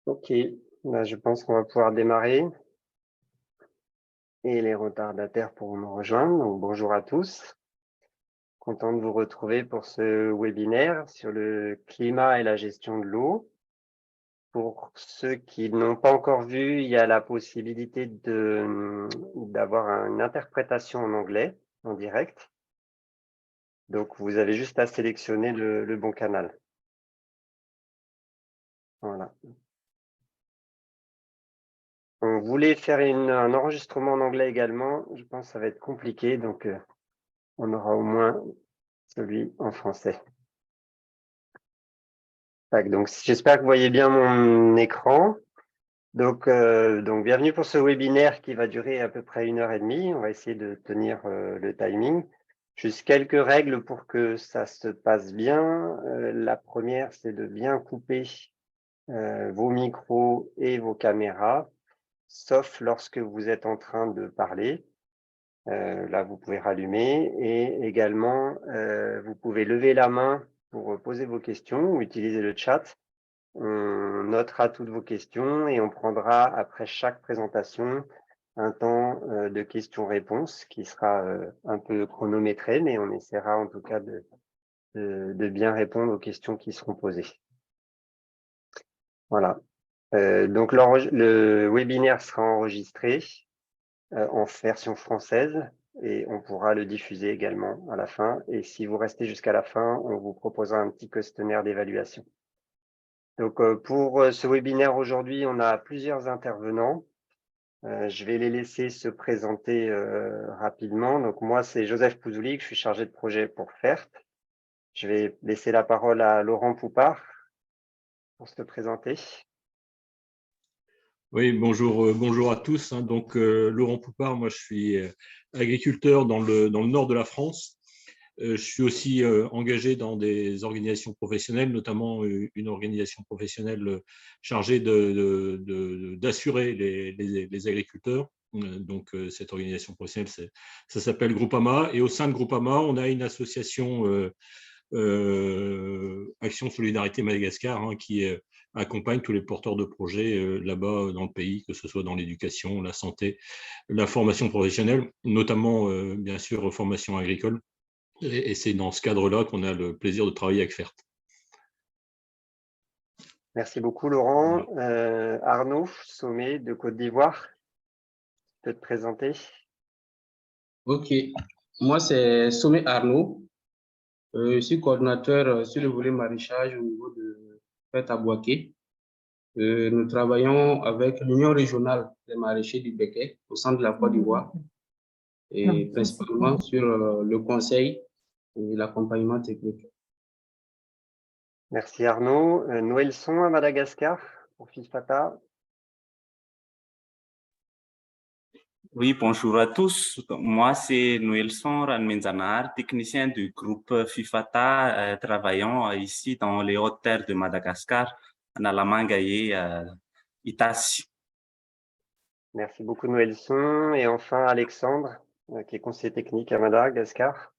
Ok, là, je pense qu'on va pouvoir démarrer et les retardataires pourront nous rejoindre. Donc, bonjour à tous. Content de vous retrouver pour ce webinaire sur le climat et la gestion de l'eau. Pour ceux qui n'ont pas encore vu, il y a la possibilité d'avoir une interprétation en anglais en direct. Donc, vous avez juste à sélectionner le bon canal. Voilà. On voulait faire un enregistrement en anglais également. Je pense que ça va être compliqué, donc on aura au moins celui en français. Tac, donc j'espère que vous voyez bien mon écran. Donc bienvenue pour ce webinaire qui va durer à peu près 1h30. On va essayer de tenir le timing. Juste quelques règles pour que ça se passe bien. La première, c'est de bien couper vos micros et vos caméras, sauf lorsque vous êtes en train de parler. Là, vous pouvez rallumer et également, vous pouvez lever la main pour poser vos questions ou utiliser le chat. On notera toutes vos questions et on prendra après chaque présentation un temps de questions-réponses qui sera un peu chronométré, mais on essaiera en tout cas de bien répondre aux questions qui seront posées. Voilà. Donc le webinaire sera enregistré en version française et on pourra le diffuser également à la fin. Et si vous restez jusqu'à la fin, on vous proposera un petit questionnaire d'évaluation. Donc, pour ce webinaire aujourd'hui, on a plusieurs intervenants. Je vais les laisser se présenter rapidement. Donc, moi, c'est Joseph Pouzoulik, je suis chargé de projet pour FERT. Je vais laisser la parole à Laurent Poupard pour se présenter. Oui, bonjour à tous. Donc, Laurent Poupard, moi, je suis agriculteur dans le nord de la France. Je suis aussi engagé dans des organisations professionnelles, notamment une organisation professionnelle chargée d'assurer les agriculteurs. Donc, cette organisation professionnelle, ça s'appelle Groupama. Et au sein de Groupama, on a une association Action Solidarité Madagascar qui accompagne tous les porteurs de projets là-bas dans le pays, que ce soit dans l'éducation, la santé, la formation professionnelle, notamment, bien sûr, formation agricole. Et c'est dans ce cadre-là qu'on a le plaisir de travailler avec FERT. Merci beaucoup, Laurent. Arnaud Sommet de Côte d'Ivoire, tu peux te présenter? Ok, moi c'est Sommet Arnaud. Je suis coordonnateur sur le volet maraîchage au niveau de FERT à Boaké. Nous travaillons avec l'Union régionale des maraîchers du Béquet au centre de la Côte d'Ivoire et principalement sur le conseil et l'accompagnement technique. Merci Arnaud. Noëlson à Madagascar pour FIFATA. Oui, bonjour à tous. Moi, c'est Noëlson Ranmenzanar, technicien du groupe FIFATA, travaillant ici dans les hautes terres de Madagascar, en Alamanga et Itassi. Merci beaucoup Noëlson. Et enfin Alexandre, qui est conseiller technique à Madagascar.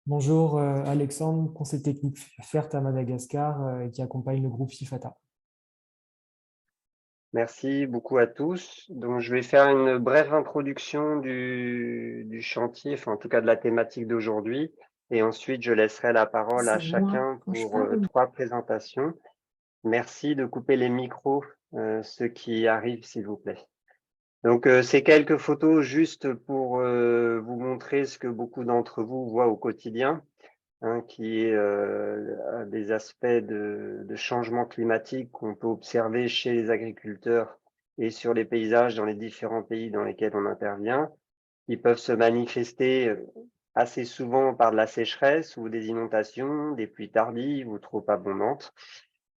Bonjour Alexandre, conseiller technique FERT à Madagascar qui accompagne le groupe FIFATA. Merci beaucoup à tous. Donc, je vais faire une brève introduction du chantier, enfin en tout cas de la thématique d'aujourd'hui. Et ensuite, je laisserai la parole à chacun pour 3 présentations. Merci de couper les micros, ceux qui arrivent, s'il vous plaît. Donc, ces quelques photos juste pour vous montrer ce que beaucoup d'entre vous voient au quotidien, qui est des aspects de changement climatique qu'on peut observer chez les agriculteurs et sur les paysages dans les différents pays dans lesquels on intervient, qui peuvent se manifester assez souvent par de la sécheresse ou des inondations, des pluies tardives ou trop abondantes.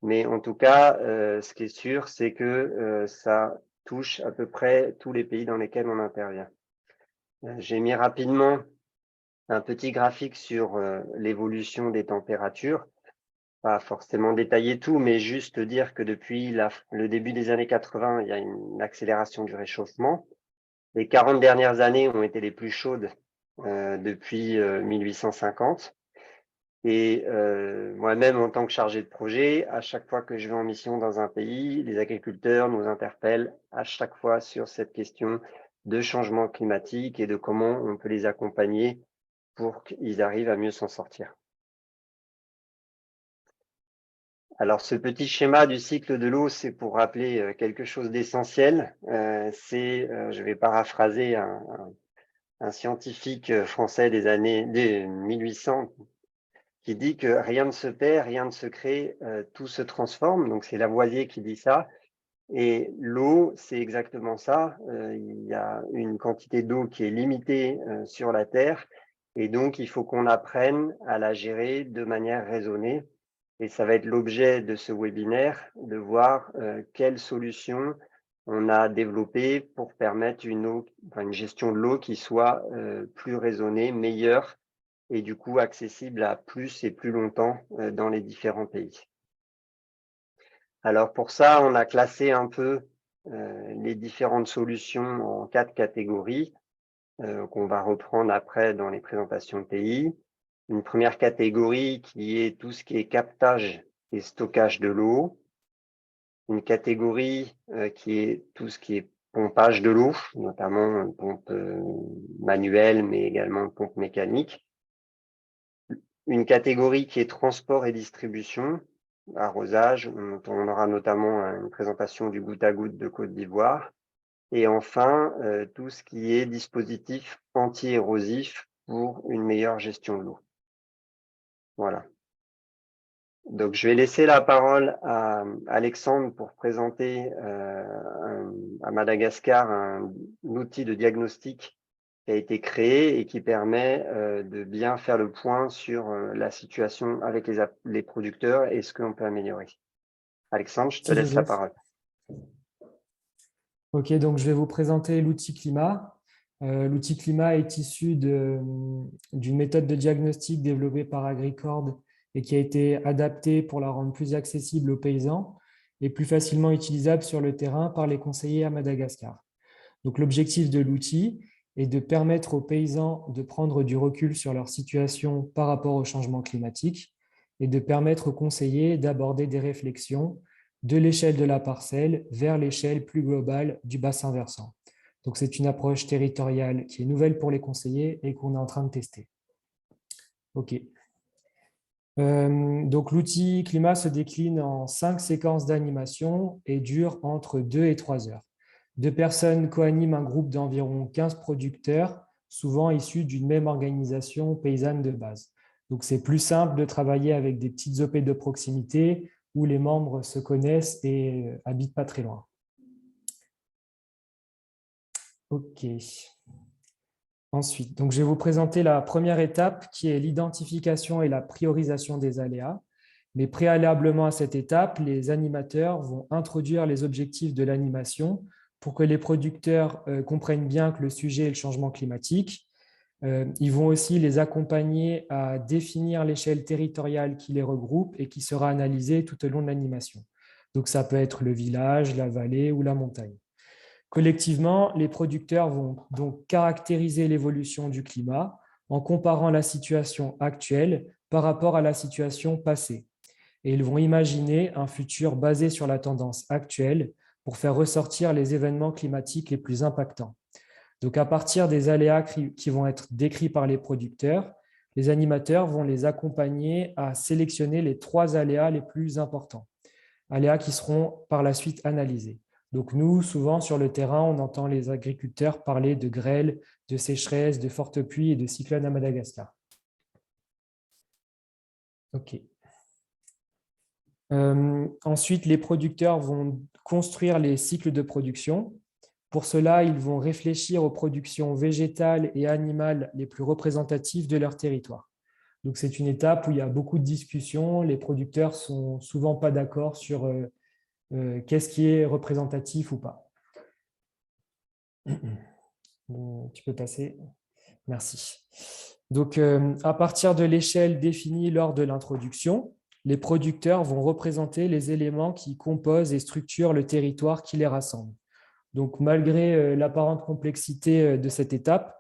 Mais en tout cas, ce qui est sûr, c'est que ça touche à peu près tous les pays dans lesquels on intervient. J'ai mis rapidement un petit graphique sur l'évolution des températures. Pas forcément détailler tout, mais juste dire que depuis le début des années 80, il y a une accélération du réchauffement. Les 40 dernières années ont été les plus chaudes depuis 1850. Et moi-même, en tant que chargé de projet, à chaque fois que je vais en mission dans un pays, les agriculteurs nous interpellent à chaque fois sur cette question de changement climatique et de comment on peut les accompagner pour qu'ils arrivent à mieux s'en sortir. Alors, ce petit schéma du cycle de l'eau, c'est pour rappeler quelque chose d'essentiel. Je vais paraphraser un scientifique français des années 1800 qui dit que rien ne se perd, rien ne se crée, tout se transforme. Donc, c'est Lavoisier qui dit ça. Et l'eau, c'est exactement ça. Il y a une quantité d'eau qui est limitée sur la Terre. Et donc, il faut qu'on apprenne à la gérer de manière raisonnée. Et ça va être l'objet de ce webinaire, de voir quelles solutions on a développées pour permettre une gestion de l'eau qui soit plus raisonnée, meilleure et du coup accessible à plus et plus longtemps dans les différents pays. Alors pour ça, on a classé un peu les différentes solutions en 4 catégories qu'on va reprendre après dans les présentations de pays. Une première catégorie qui est tout ce qui est captage et stockage de l'eau. Une catégorie qui est tout ce qui est pompage de l'eau, notamment pompe manuelle, mais également pompe mécanique. Une catégorie qui est transport et distribution, arrosage, on aura notamment une présentation du goutte à goutte de Côte d'Ivoire. Et enfin, tout ce qui est dispositif anti-érosif pour une meilleure gestion de l'eau. Voilà. Donc, je vais laisser la parole à Alexandre pour présenter à Madagascar un outil de diagnostic qui a été créé et qui permet de bien faire le point sur la situation avec les producteurs et ce qu'on peut améliorer. Alexandre, je te laisse la parole. Ok, donc je vais vous présenter l'outil climat. L'outil climat est issu d'une méthode de diagnostic développée par Agri-agence et qui a été adaptée pour la rendre plus accessible aux paysans et plus facilement utilisable sur le terrain par les conseillers à Madagascar. Donc l'objectif de l'outil est de permettre aux paysans de prendre du recul sur leur situation par rapport au changement climatique et de permettre aux conseillers d'aborder des réflexions de l'échelle de la parcelle vers l'échelle plus globale du bassin versant. Donc c'est une approche territoriale qui est nouvelle pour les conseillers et qu'on est en train de tester. Ok. Donc l'outil climat se décline en 5 séquences d'animation et dure entre 2 et 3 heures. 2 personnes co-animent un groupe d'environ 15 producteurs, souvent issus d'une même organisation paysanne de base. Donc c'est plus simple de travailler avec des petites OP de proximité où les membres se connaissent et habitent pas très loin. Ok. Ensuite, donc je vais vous présenter la première étape qui est l'identification et la priorisation des aléas. Mais préalablement à cette étape, les animateurs vont introduire les objectifs de l'animation pour que les producteurs comprennent bien que le sujet est le changement climatique. Ils vont aussi les accompagner à définir l'échelle territoriale qui les regroupe et qui sera analysée tout au long de l'animation. Donc ça peut être le village, la vallée ou la montagne. Collectivement, les producteurs vont donc caractériser l'évolution du climat en comparant la situation actuelle par rapport à la situation passée. Et ils vont imaginer un futur basé sur la tendance actuelle pour faire ressortir les événements climatiques les plus impactants. Donc, à partir des aléas qui vont être décrits par les producteurs, les animateurs vont les accompagner à sélectionner les 3 aléas les plus importants, aléas qui seront par la suite analysés. Donc nous, souvent sur le terrain, on entend les agriculteurs parler de grêle, de sécheresse, de fortes pluies et de cyclones à Madagascar. Ok. Ensuite, les producteurs vont construire les cycles de production. Pour cela, ils vont réfléchir aux productions végétales et animales les plus représentatives de leur territoire. Donc c'est une étape où il y a beaucoup de discussions. Les producteurs ne sont souvent pas d'accord sur qu'est-ce qui est représentatif ou pas. Tu peux passer. Merci. Donc, à partir de l'échelle définie lors de l'introduction, les producteurs vont représenter les éléments qui composent et structurent le territoire qui les rassemble. Donc, malgré l'apparente complexité de cette étape,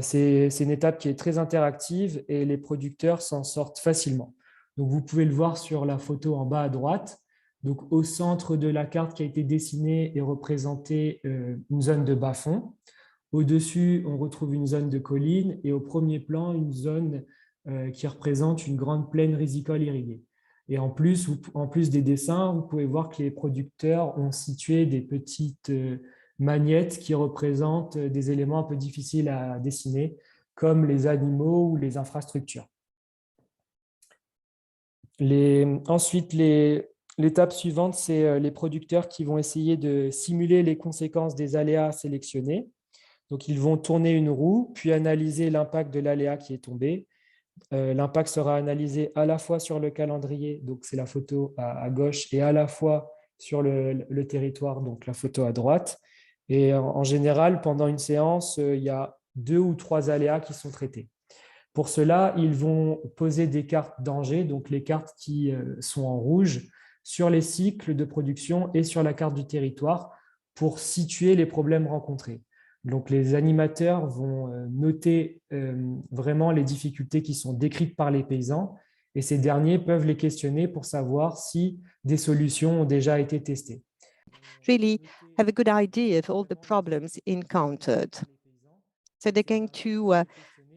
C'est une étape qui est très interactive et les producteurs s'en sortent facilement. Donc, vous pouvez le voir sur la photo en bas à droite. Donc, au centre de la carte qui a été dessinée est représentée une zone de bas-fond. Au-dessus, on retrouve une zone de colline et au premier plan, une zone qui représente une grande plaine risicole irriguée. Et en plus des dessins, vous pouvez voir que les producteurs ont situé des petites magnettes qui représentent des éléments un peu difficiles à dessiner, comme les animaux ou les infrastructures. Ensuite, l'étape suivante, c'est les producteurs qui vont essayer de simuler les conséquences des aléas sélectionnés. Donc, ils vont tourner une roue, puis analyser l'impact de l'aléa qui est tombé. L'impact sera analysé à la fois sur le calendrier, donc c'est la photo à gauche, et à la fois sur le territoire, donc la photo à droite. Et en général, pendant une séance, il y a 2 ou 3 aléas qui sont traités. Pour cela, ils vont poser des cartes danger, donc les cartes qui sont en rouge, sur les cycles de production et sur la carte du territoire pour situer les problèmes rencontrés. Donc, les animateurs vont noter vraiment les difficultés qui sont décrites par les paysans et ces derniers peuvent les questionner pour savoir si des solutions ont déjà été testées. Really have a good idea of all the problems encountered. So they're going to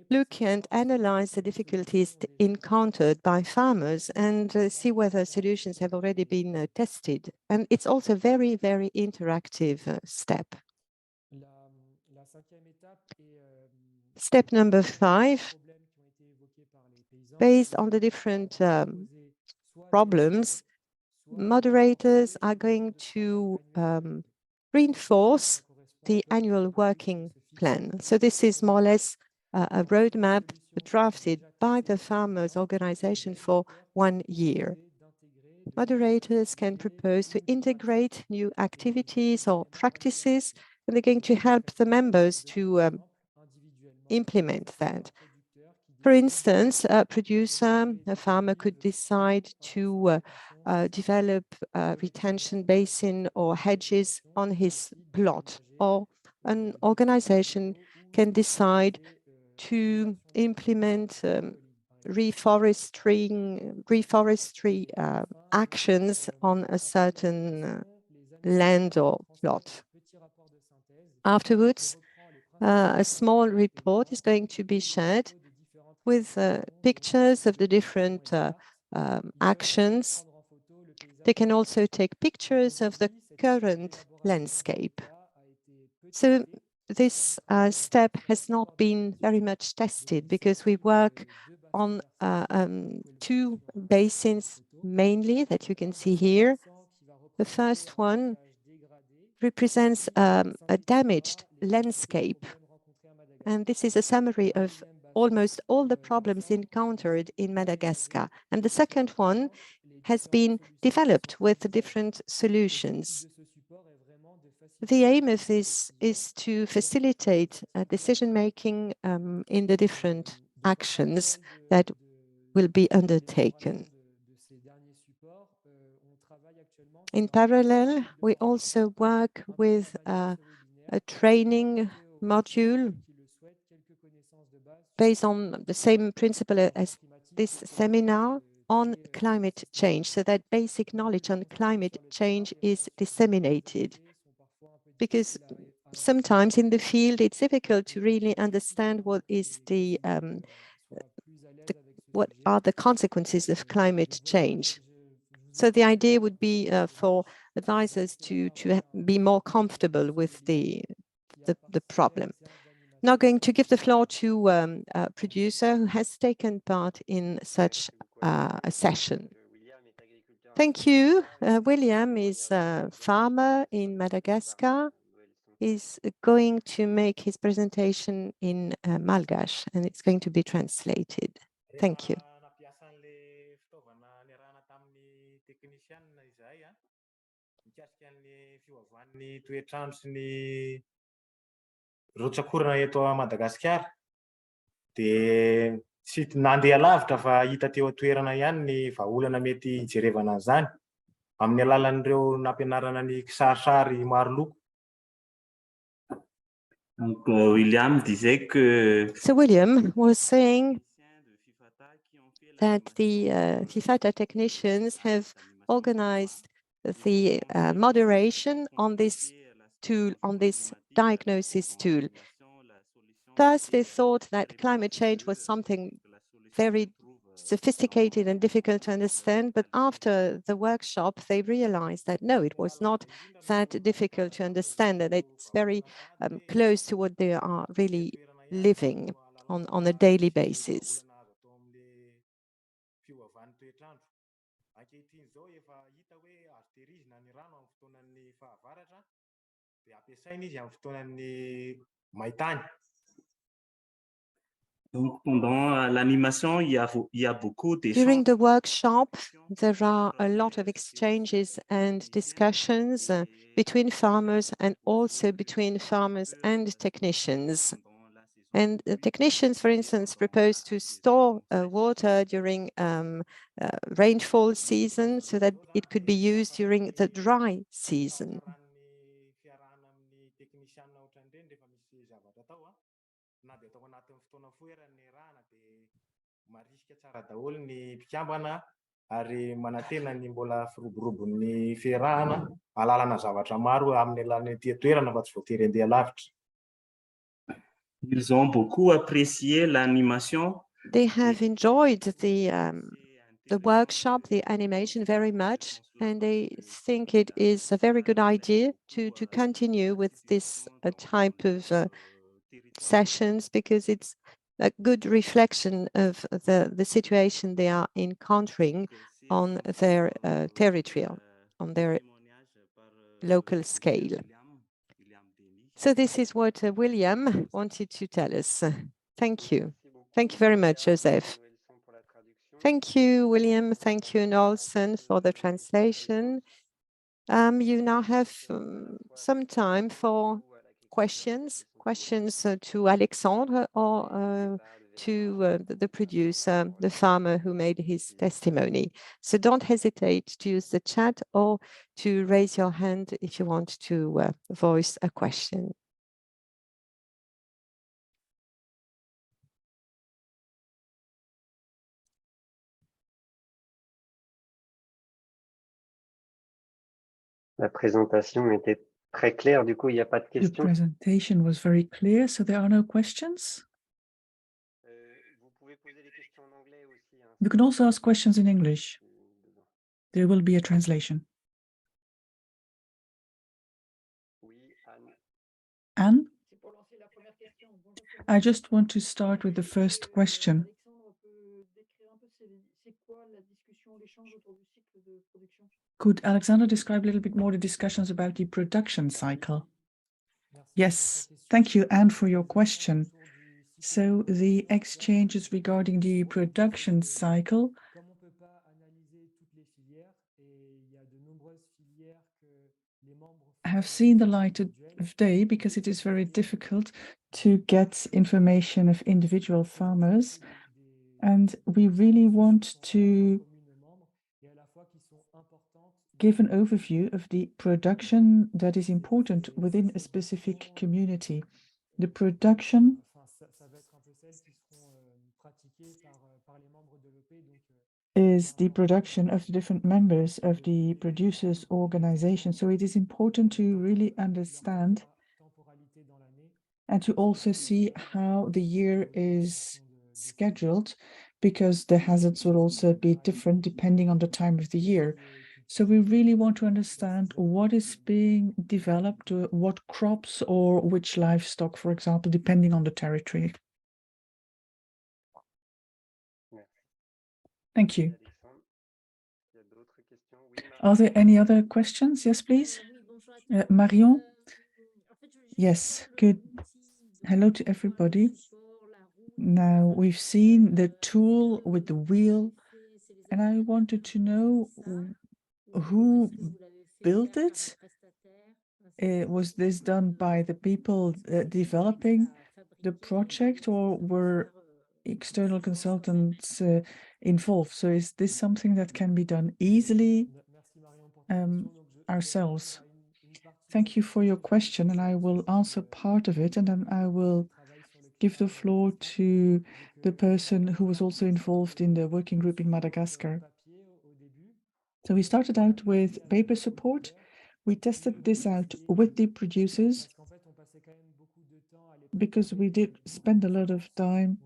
look and analyze the difficulties encountered by farmers and see whether solutions have already been tested. And it's also a very, very interactive step. Step number 5, based on the different problems, moderators are going to reinforce the annual working plan. So this is more or less a roadmap drafted by the farmers' organization for 1 year. Moderators can propose to integrate new activities or practices, and they're going to help the members to implement that. For instance, a producer, a farmer could decide to develop a retention basin or hedges on his plot, or an organization can decide to implement reforestry actions on a certain land or plot. Afterwards, a small report is going to be shared with pictures of the different actions. They can also take pictures of the current landscape. So this step has not been very much tested because we work on 2 basins mainly that you can see here. The first one represents a damaged landscape. And this is a summary of almost all the problems encountered in Madagascar. And the second one has been developed with different solutions. The aim of this is to facilitate decision-making in the different actions that will be undertaken. In parallel, we also work with a training module based on the same principle as this seminar on climate change, so that basic knowledge on climate change is disseminated. Because sometimes in the field, it's difficult to really understand what are the consequences of climate change. So the idea would be for advisors to be more comfortable with the problem. Now going to give the floor to a producer who has taken part in such a session. Thank you. William is a farmer in Madagascar. He's going to make his presentation in Malgache, and it's going to be translated. Thank you. Rotsakorana eto Madagascar dia tsy nandeha lavitra fa hita teo toerana ihany ny vahaolana mety hijerevana zany amin'ny alalan'ireo nampianarana ny kisarisary maro loko. Donc, William disait que So William was saying that the FIFATA technicians have organized the moderation on this tool, on this diagnosis tool. First, they thought that climate change was something very sophisticated and difficult to understand, but after the workshop, they realized that no, it was not that difficult to understand, and it's very close to what they are really living on a daily basis. donc, pendant l'animation, il y a beaucoup d'échanges. During the workshop, there are a lot of exchanges and discussions between farmers and also between farmers and technicians. And the technicians, for instance, propose to store water during rainfall season so that it could be used during the dry season. Ary manantena ny mbola firoborobon'ny fiarahana alalana zavatra maro amin'ny alalan'ny ety toerana fa tsy voatery andeha lavitra. Ils ont beaucoup apprécié l'animation. They have enjoyed the workshop, the animation very much, and they think it is a very good idea to continue with this type of sessions, because it's a good reflection of the situation they are encountering on their territory, on their local scale. So this is what William wanted to tell us. Thank you. Thank you very much, Joseph. Thank you, William. Thank you, Nelson, for the translation. You now have some time for questions to Alexandre or to the producer, the farmer who made his testimony. So don't hesitate to use the chat or to raise your hand if you want to voice a question. La présentation était très claire, du coup, il n'y a pas de The questions. presentation was very clear, so there are no questions. Vous pouvez poser des questions en anglais aussi. You can also ask questions in English. There will be a translation. Oui, Anne. Anne? I just want to start with the first question. Could Alexander describe a little bit more the discussions about the production cycle? Yes, thank you, Anne, for your question. So the exchanges regarding the production cycle have seen the light of day because it is very difficult to get information of individual farmers. And we really want to give an overview of the production that is important within a specific community. The production is the production of the different members of the producers' organization. So it is important to really understand and to also see how the year is scheduled, because the hazards will also be different depending on the time of the year. So we really want to understand what is being developed, what crops or which livestock, for example, depending on the territory. Thank you. Are there any other questions? Yes, please. Marion? Yes, good. Hello to everybody. Now, we've seen the tool with the wheel, and I wanted to know who built it. Was this done by the people developing the project, or were external consultants involved? So is this something that can be done easily ourselves? thank you for your question, and I will answer part of it, and then I will give the floor to the person who was also involved in the working group in Madagascar. So we started out with paper support. We tested this out with the producers because we did spend a lot of time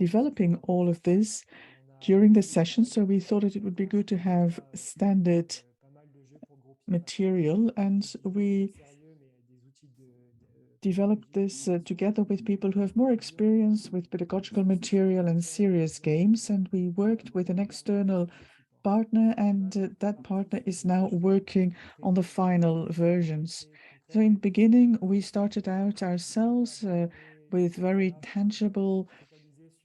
developing all of this during the session. So we thought that it would be good to have standard material, and we developed this together with people who have more experience with pedagogical material and serious games. And we worked with an external partner, and that partner is now working on the final versions. So in the beginning, we started out ourselves with very tangible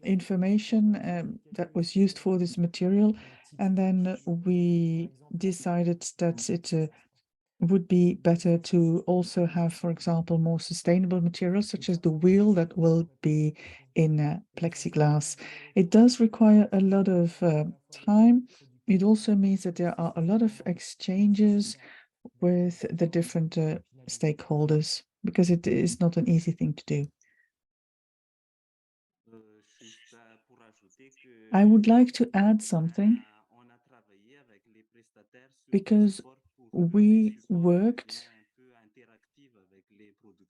information that was used for this material. And then we decided that it would be better to also have, for example, more sustainable materials, such as the wheel that will be in plexiglass. It does require a lot of time. It also means that there are a lot of exchanges with the different stakeholders, because it is not an easy thing to do. I would like to add something, because we worked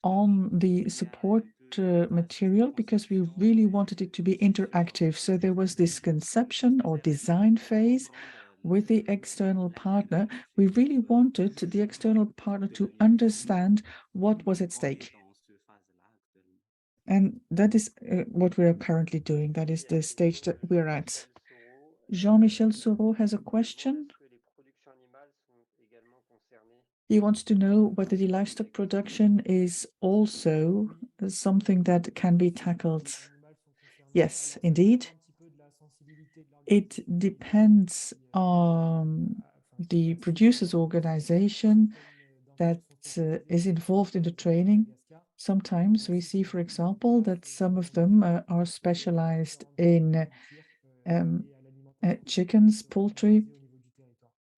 on the support material because we really wanted it to be interactive. So there was this conception or design phase with the external partner. We really wanted the external partner to understand what was at stake. And that is what we are currently doing. That is the stage that we're at. Jean-Michel Soro has a question. He wants to know whether the livestock production is also something that can be tackled. Yes, indeed. It depends on the producers' organization that is involved in the training. Sometimes we see, for example, that some of them are specialized in chickens, poultry,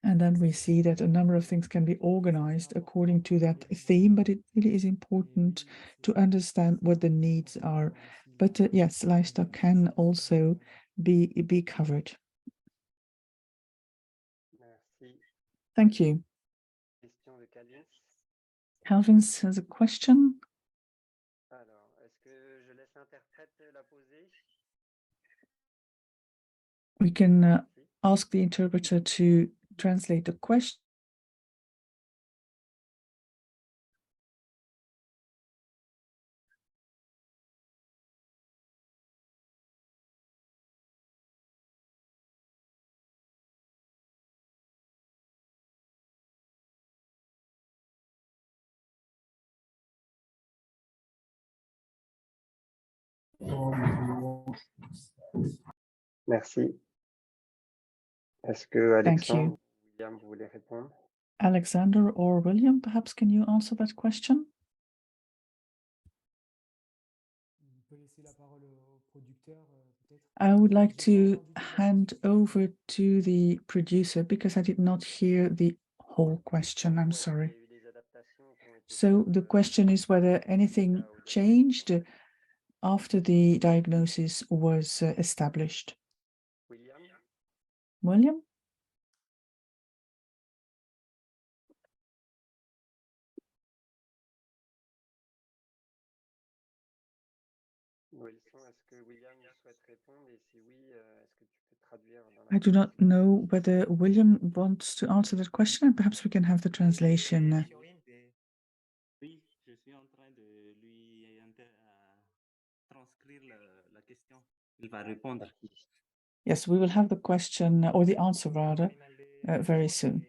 and then we see that a number of things can be organized according to that theme, but it really is important to understand what the needs are. But yes, livestock can also be covered. Thank you. Calvin's has a question. We can ask the interpreter to translate the question. Merci. Est-ce que Alexandre ou William, vous voulez répondre? Alexander or William, perhaps can you answer that question? I would like to hand over to the producer because I did not hear the whole question. I'm sorry. So the question is whether anything changed after the diagnosis was established. William? I do not know whether William wants to answer that question, and perhaps we can have the translation. Yes, we will have the question or the answer rather very soon.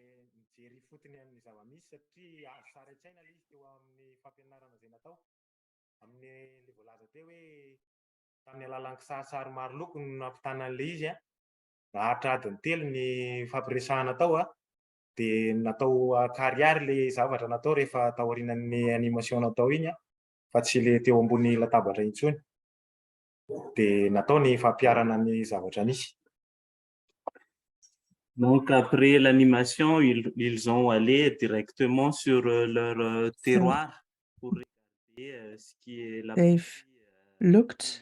Tamin'ny alalan'ny kisarisary maro loko no nampitana an'le izy nahatra adiny telo ny fampiresahana tao dia natao kariary le zavatra natao rehefa tao aorianan'ny animation natao iny fa tsy le teo ambony latabatra intsony dia natao ny fampiarana ny zavatra nisy. Donc, après l'animation, ils ont allé directement sur leur terroir pour regarder ce qui est la They've looked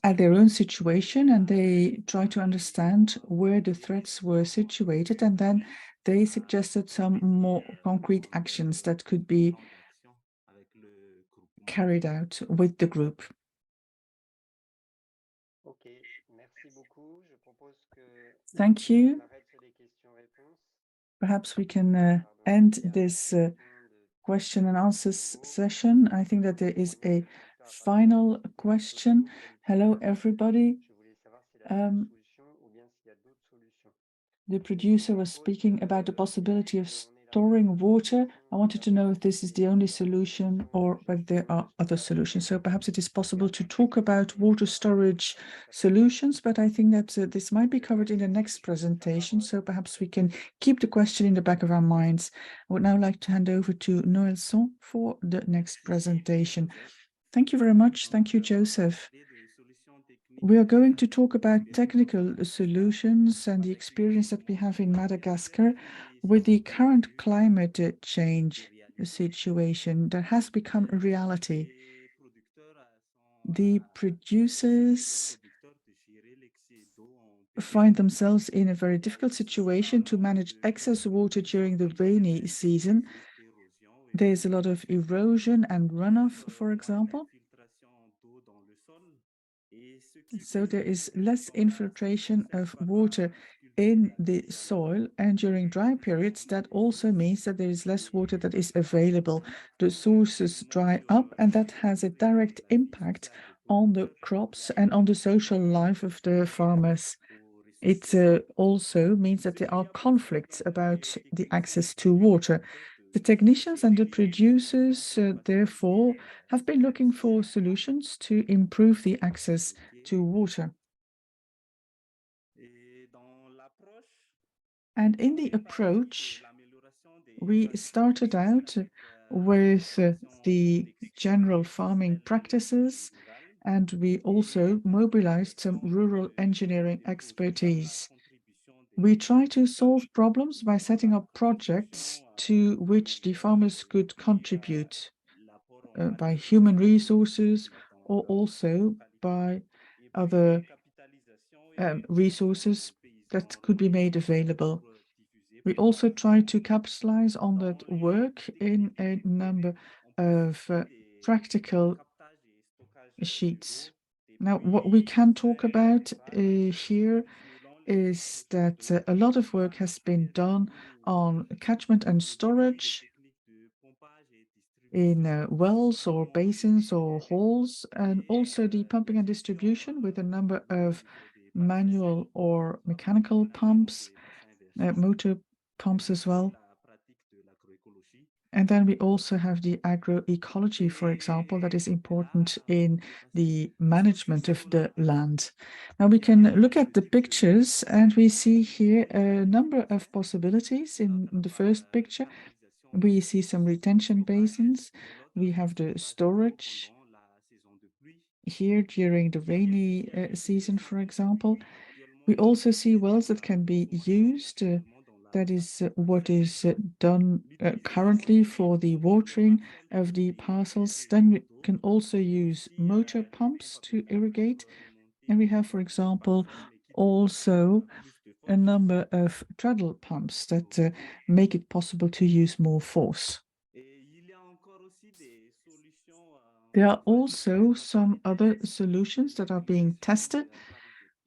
at their own situation and they tried to understand where the threats were situated, and then they suggested some more concrete actions that could be carried out with the group. Thank you. Perhaps we can end this question and answers session. I think that there is a final question. Hello, everybody. The producer was speaking about the possibility of storing water. I wanted to know if this is the only solution or whether there are other solutions. So perhaps it is possible to talk about water storage solutions, but I think that this might be covered in the next presentation. So perhaps we can keep the question in the back of our minds. I would now like to hand over to Noëlson for the next presentation. Thank you very much. Thank you, Joseph. We are going to talk about technical solutions and the experience that we have in Madagascar with the current climate change situation that has become a reality. The producers find themselves in a very difficult situation to manage excess water during the rainy season. There's a lot of erosion and runoff, for example. So there is less infiltration of water in the soil, and during dry periods, that also means that there is less water that is available. The sources dry up, and that has a direct impact on the crops and on the social life of the farmers. It also means that there are conflicts about the access to water. The technicians and the producers, therefore, have been looking for solutions to improve the access to water. And in the approach, we started out with the general farming practices, and we also mobilized some rural engineering expertise. We try to solve problems by setting up projects to which the farmers could contribute by human resources or also by other resources that could be made available. We also try to capitalize on that work in a number of practical sheets. Now, what we can talk about here is that a lot of work has been done on catchment and storage in wells or basins or holes, and also the pumping and distribution with a number of manual or mechanical pumps, motor pumps as well. And then we also have the agroecology, for example, that is important in the management of the land. Now we can look at the pictures and we see here a number of possibilities. In the first picture, we see some retention basins. We have the storage here during the rainy season, for example. We also see wells that can be used. That is what is done currently for the watering of the parcels. Then we can also use motor pumps to irrigate. And we have, for example, also a number of straddle pumps that make it possible to use more force. There are also some other solutions that are being tested.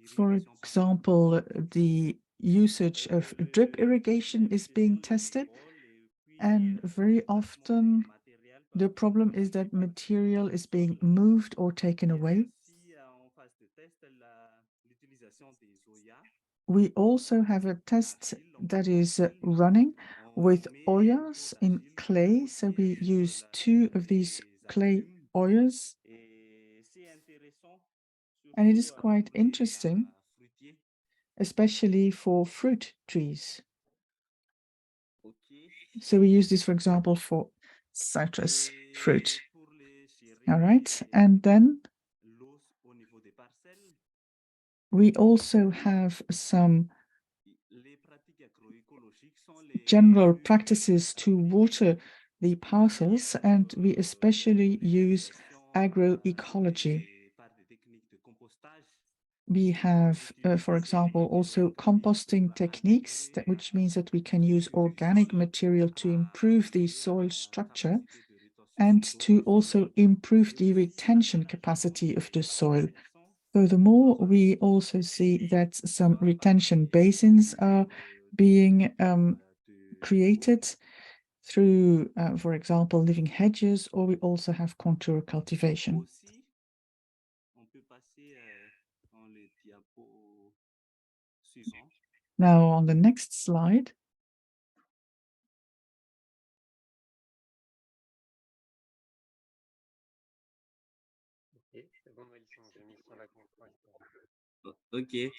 For example, the usage of drip irrigation is being tested, and very often the problem is that material is being moved or taken away. We also have a test that is running with oyas in clay. So we use 2 of these clay oyas. And it is quite interesting, especially for fruit trees. So we use this, for example, for citrus fruit. All right, and then We also have some general practices to water the parcels, and we especially use agroecology. We have, for example, also composting techniques, which means that we can use organic material to improve the soil structure and to also improve the retention capacity of the soil. Furthermore, we also see that some retention basins are being created through, for example, living hedges, or we also have contour cultivation. Now, on the next slide, Ok. Et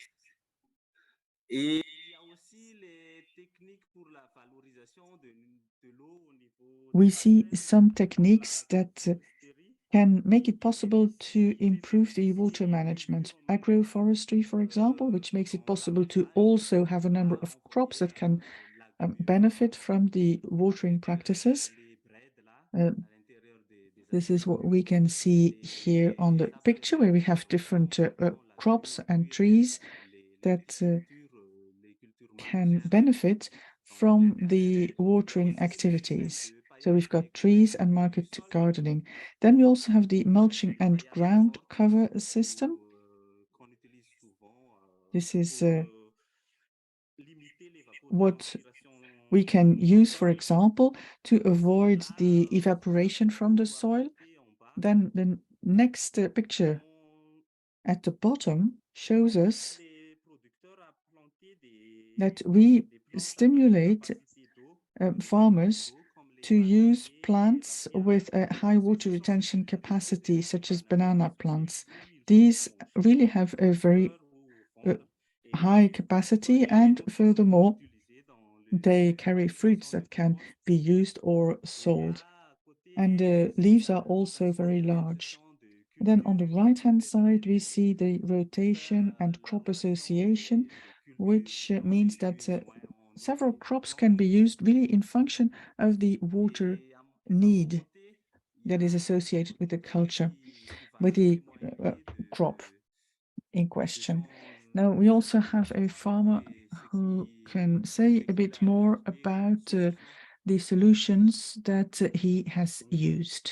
il y a aussi les techniques pour la valorisation de l'eau au niveau we see some techniques that can make it possible to improve the water management. Agroforestry, for example, which makes it possible to also have a number of crops that can benefit from the watering practices. This is what we can see here on the picture, where we have different crops and trees that can benefit from the watering activities. So we've got trees and market gardening. Then we also have the mulching and ground cover system. This is what we can use, for example, to avoid the evaporation from the soil. Then the next picture at the bottom shows us that we stimulate farmers to use plants with a high water retention capacity, such as banana plants. These really have a very high capacity, and furthermore, they carry fruits that can be used or sold. And the leaves are also very large. And then on the right-hand side, we see the rotation and crop association, which means that several crops can be used really in function of the water need that is associated with the culture, with the crop in question. Now, we also have a farmer who can say a bit more about the solutions that he has used.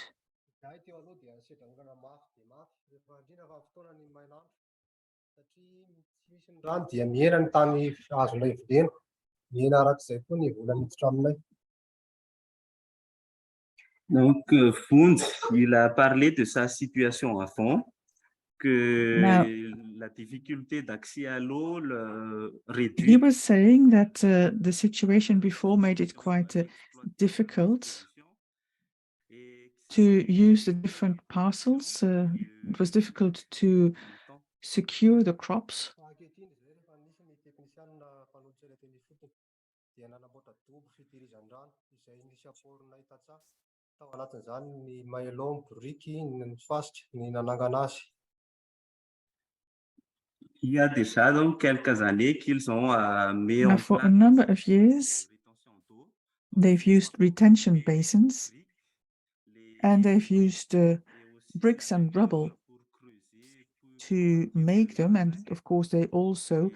Donc, Fund, il a parlé de sa situation à fond, que Now, la difficulté d'accès à l'eau le he réduit. was saying that the situation before made it quite difficult to use the different parcels. It was difficult to secure the crops. Il y a déjà donc quelques années qu'ils ont mis Now, en for a place number of years, they've used retention basins, and they've used bricks and rubble to make them, and of course they also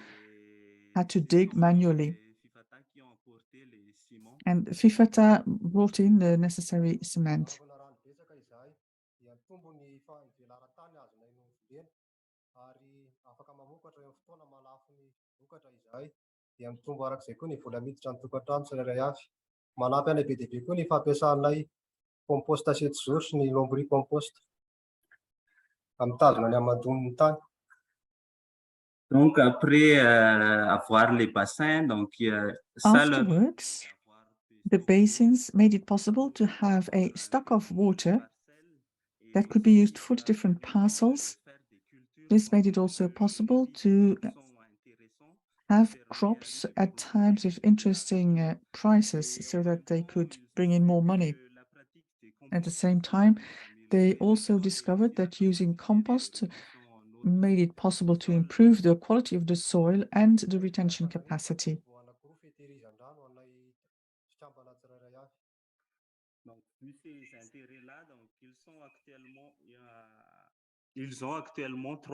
had to dig manually. And Fifata brought in the necessary cement. Donc, après avoir les bassins, donc ça leur Afterwards, the basins made it possible to have a stock of water that could be used for the different parcels. This made it also possible to have crops at times of interesting prices so that they could bring in more money. At the same time, they also discovered that using compost made it possible to improve the quality of the soil and the retention capacity.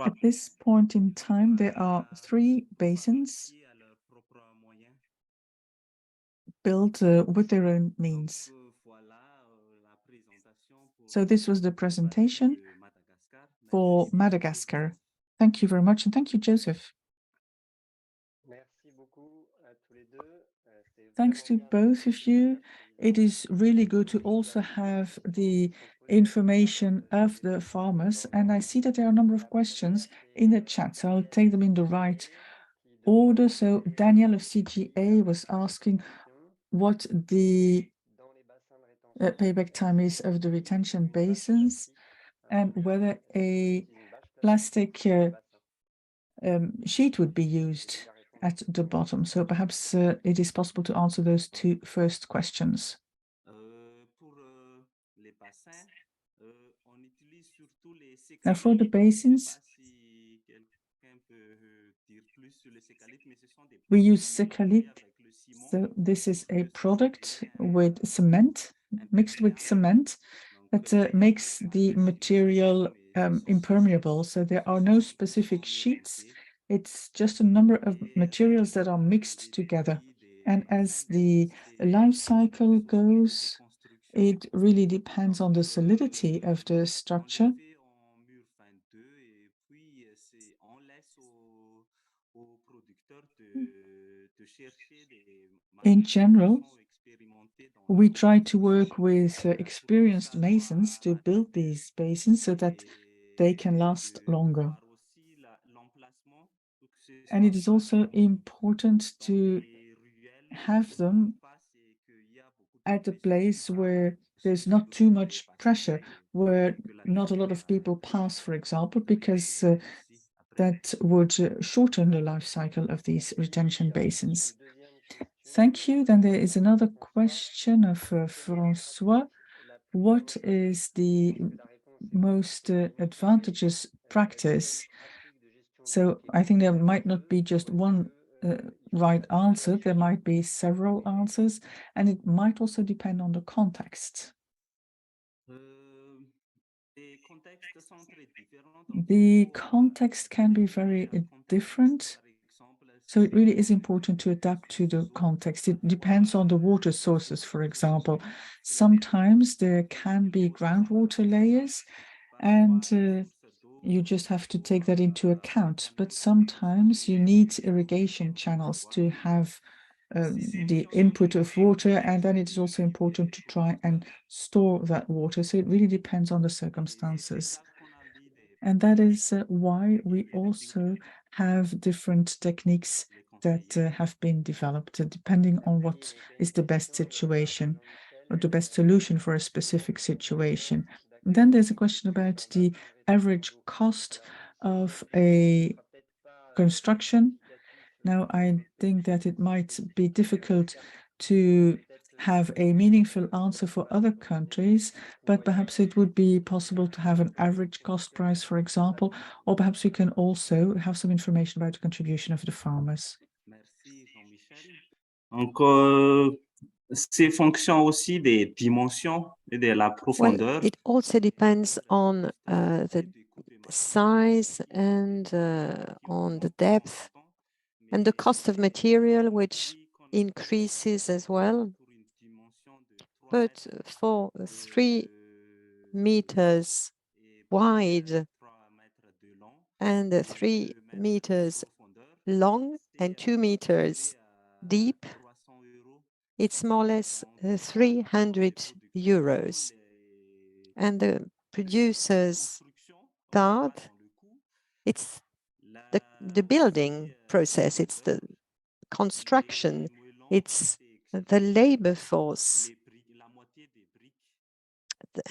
At this point in time, there are 3 basins built with their own means. So this was the presentation for Madagascar. Thank you very much, and thank you, Joseph. Thanks to both of you. It is really good to also have the information of the farmers, and I see that there are a number of questions in the chat, so I'll take them in the right order. So Daniel of CGA was asking what the payback time is of the retention basins and whether a plastic sheet would be used at the bottom. So perhaps it is possible to answer those 2 first questions. Now for the basins, we use secalite. So this is a product with cement, mixed with cement, that makes the material impermeable. So there are no specific sheets. It's just a number of materials that are mixed together. And as the life cycle goes, it really depends on the solidity of the structure. In general, we try to work with experienced masons to build these basins so that they can last longer. And it is also important to have them at a place where there's not too much pressure, where not a lot of people pass, for example, because that would shorten the life cycle of these retention basins. Thank you. Then there is another question of François. What is the most advantageous practice? So I think there might not be just one right answer. There might be several answers, and it might also depend on the context. The context can be very different. So it really is important to adapt to the context. It depends on the water sources, for example. Sometimes there can be groundwater layers, and you just have to take that into account. But sometimes you need irrigation channels to have the input of water, and then it is also important to try and store that water. So it really depends on the circumstances. And that is why we also have different techniques that have been developed depending on what is the best situation or the best solution for a specific situation. And then there's a question about the average cost of a construction. Now, I think that it might be difficult to have a meaningful answer for other countries, but perhaps it would be possible to have an average cost price, for example, or perhaps we can also have some information about the contribution of the farmers. Donc, c'est fonction aussi des dimensions et de la profondeur. Well, it also depends on the size and on the depth and the cost of material, which increases as well. But for 3 meters wide and 3 meters long and 2 meters deep, it's more or less 300 euros. And the producer's part, it's the building process, it's the construction, it's the labor force,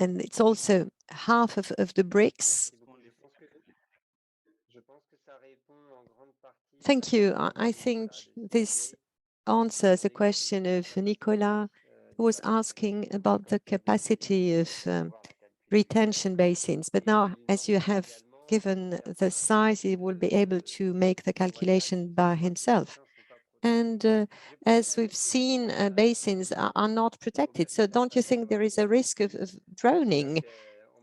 and it's also half of the bricks. Thank you. I think this answers a question of Nicolas, who was asking about the capacity of retention basins. But now, as you have given the size, he will be able to make the calculation by himself. And as we've seen, basins are not protected. So don't you think there is a risk of droning?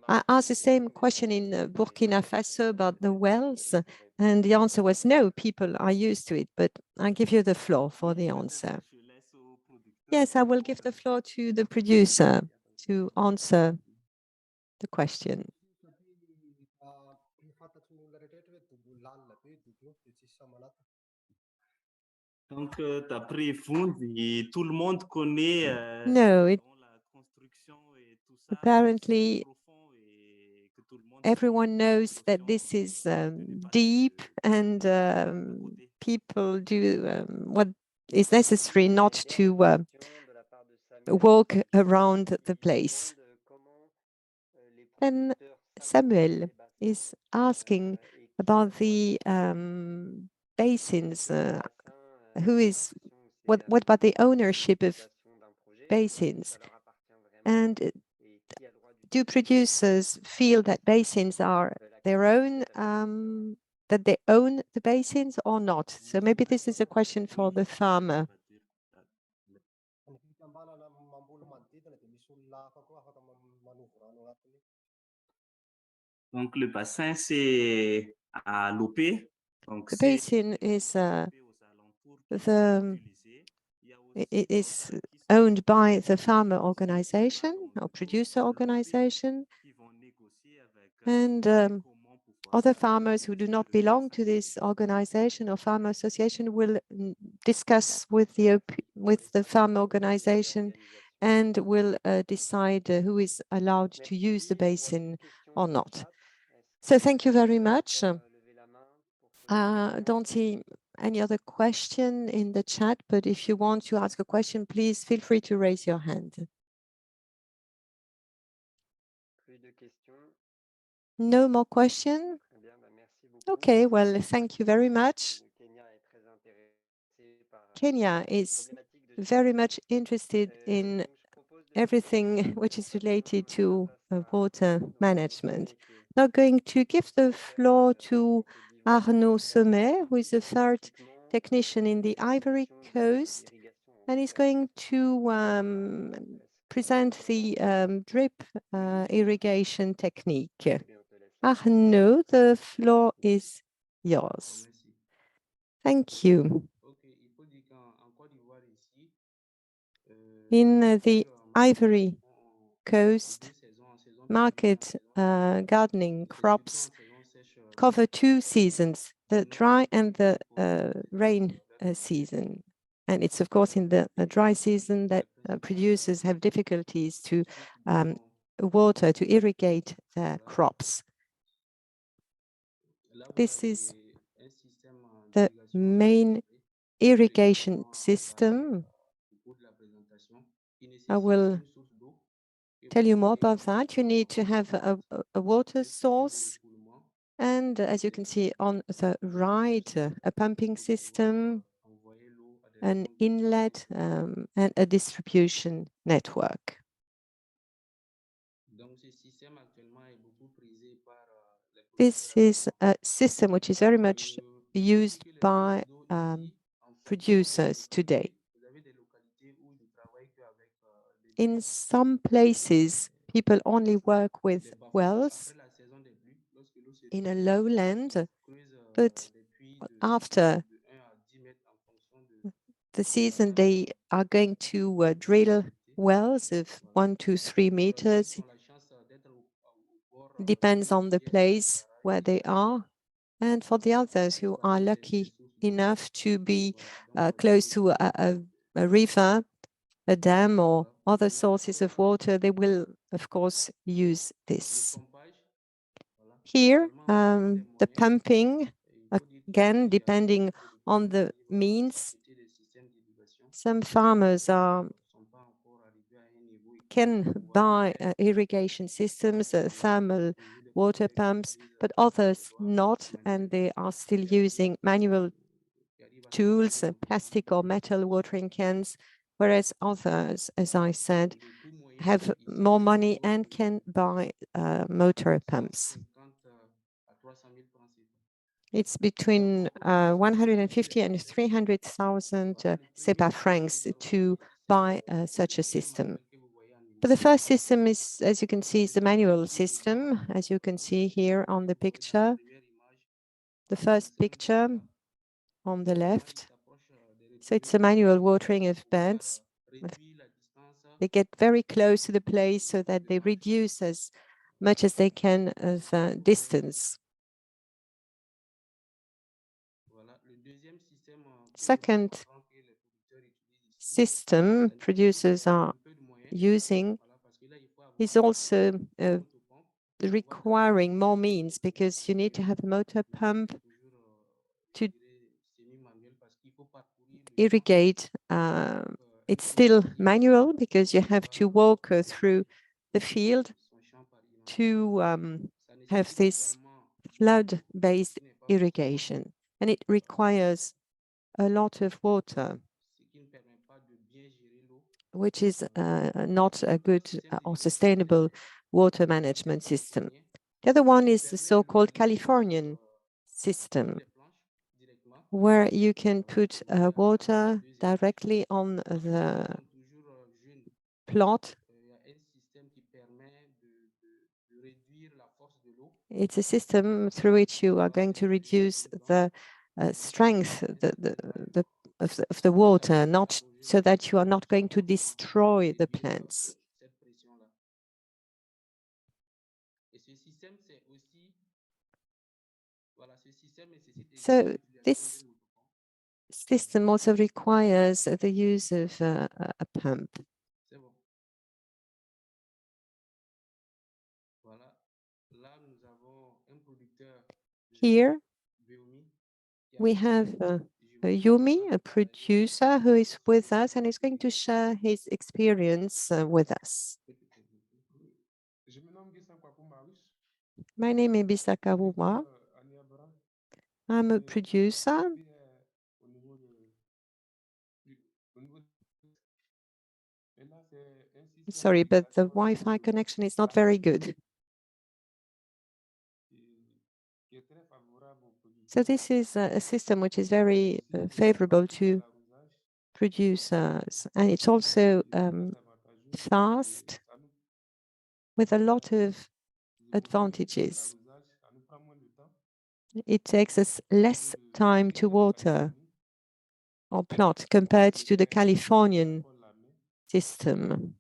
I asked the same question in Burkina Faso about the wells, and the answer was no, people are used to it, but I give you the floor for the answer. Yes, I will give the floor to the producer to answer the question. Donc, d'après vous, tout le monde connaît No, la construction et tout ça, apparently everyone knows that this is deep, and people do what is necessary not to walk around the place. Then Samuel is asking about the basins. What about the ownership of basins? And do producers feel that basins are their own, that they own the basins or not? So maybe this is a question for the farmer. Donc, le bassin, c'est à l'OP. The basin is owned by the farmer organization or producer organization, and other farmers who do not belong to this organization or farmer association will discuss with the farmer organization and will decide who is allowed to use the basin or not. So thank you very much. Don't see any other question in the chat, but if you want to ask a question, please feel free to raise your hand. No more questions? Okay, well, thank you very much. Kenya is very much interested in everything which is related to water management. Now going to give the floor to Arnaud Sommet, who is a third technician in the Ivory Coast, and he's going to present the drip irrigation technique. Arnaud, the floor is yours. Thank you. In the Ivory Coast, market gardening crops cover two seasons, the dry and the rain season. And it's, of course, in the dry season that producers have difficulties to water, to irrigate their crops. This is the main irrigation system. I will tell you more about that. You need to have a water source, and as you can see on the right, a pumping system, an inlet, and a distribution network. This is a system which is very much used by producers today. In some places, people only work with wells in a lowland, but after the season, they are going to drill wells of 1 to 3 meters. Depends on the place where they are. And for the others who are lucky enough to be close to a river, a dam, or other sources of water, they will, of course, use this. Here, the pumping, again, depending on the means, some farmers can buy irrigation systems, thermal water pumps, but others not, and they are still using manual tools, plastic or metal watering cans, whereas others, as I said, have more money and can buy motor pumps. It's between 150 and 300,000 CEPA francs to buy such a system. But the first system is, as you can see, is the manual system, as you can see here on the picture. The first picture on the left. So it's a manual watering of beds. They get very close to the place so that they reduce as much as they can of distance. Second system producers are using is also requiring more means because you need to have a motor pump to irrigate. It's still manual because you have to walk through the field to have this flood-based irrigation, and it requires a lot of water, which is not a good or sustainable water management system. The other one is the so-called Californian system, where you can put water directly on the plot. It's a system through which you are going to reduce the strength of the water, not so that you are not going to destroy the plants. So this system also requires the use of a pump. Here we have Yumi, a producer who is with us and is going to share his experience with us. My name is Bisaka Wuma. I'm a producer. Sorry, but the Wi-Fi connection is not very good. So this is a system which is very favorable to producers, and it's also fast with a lot of advantages. It takes us less time to water or plot compared to the Californian system.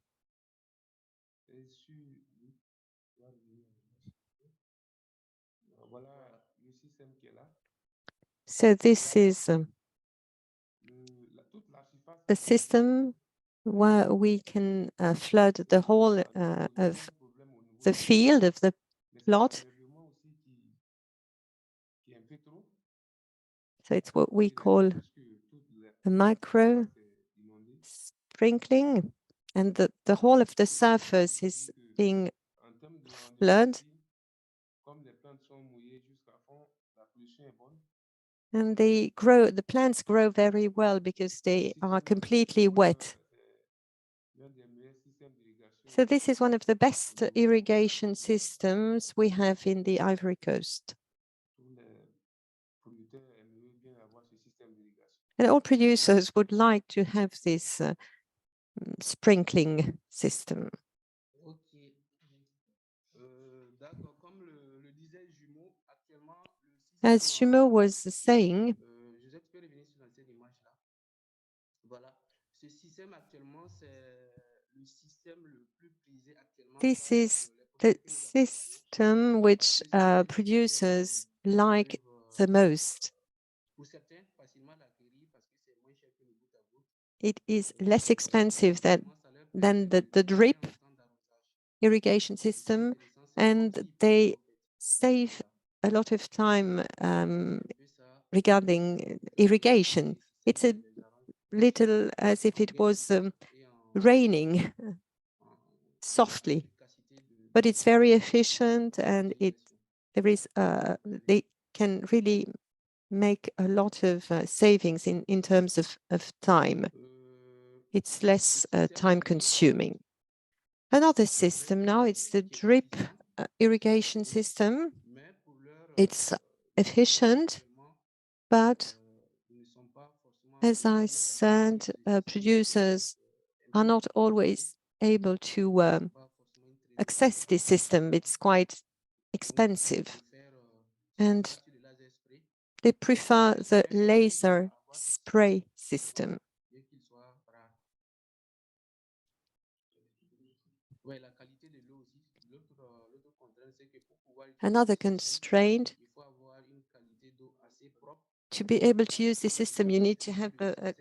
So this is a system where we can flood the whole of the field, of the plot. So it's what we call a micro sprinkling, and the whole of the surface is being flooded. And they grow, the plants grow very well because they are completely wet. So this is one of the best irrigation systems we have in the Ivory Coast. And all producers would like to have this sprinkling system. As Jumeau was saying, this is the system which producers like the most. It is less expensive than the drip irrigation system, and they save a lot of time regarding irrigation. It's a little as if it was raining softly, but it's very efficient, and they can really make a lot of savings in terms of time. It's less time consuming. Another system now, it's the drip irrigation system. It's efficient, but as I said, producers are not always able to access this system. It's quite expensive, and they prefer the laser spray system. Another constraint, to be able to use the system, you need to have a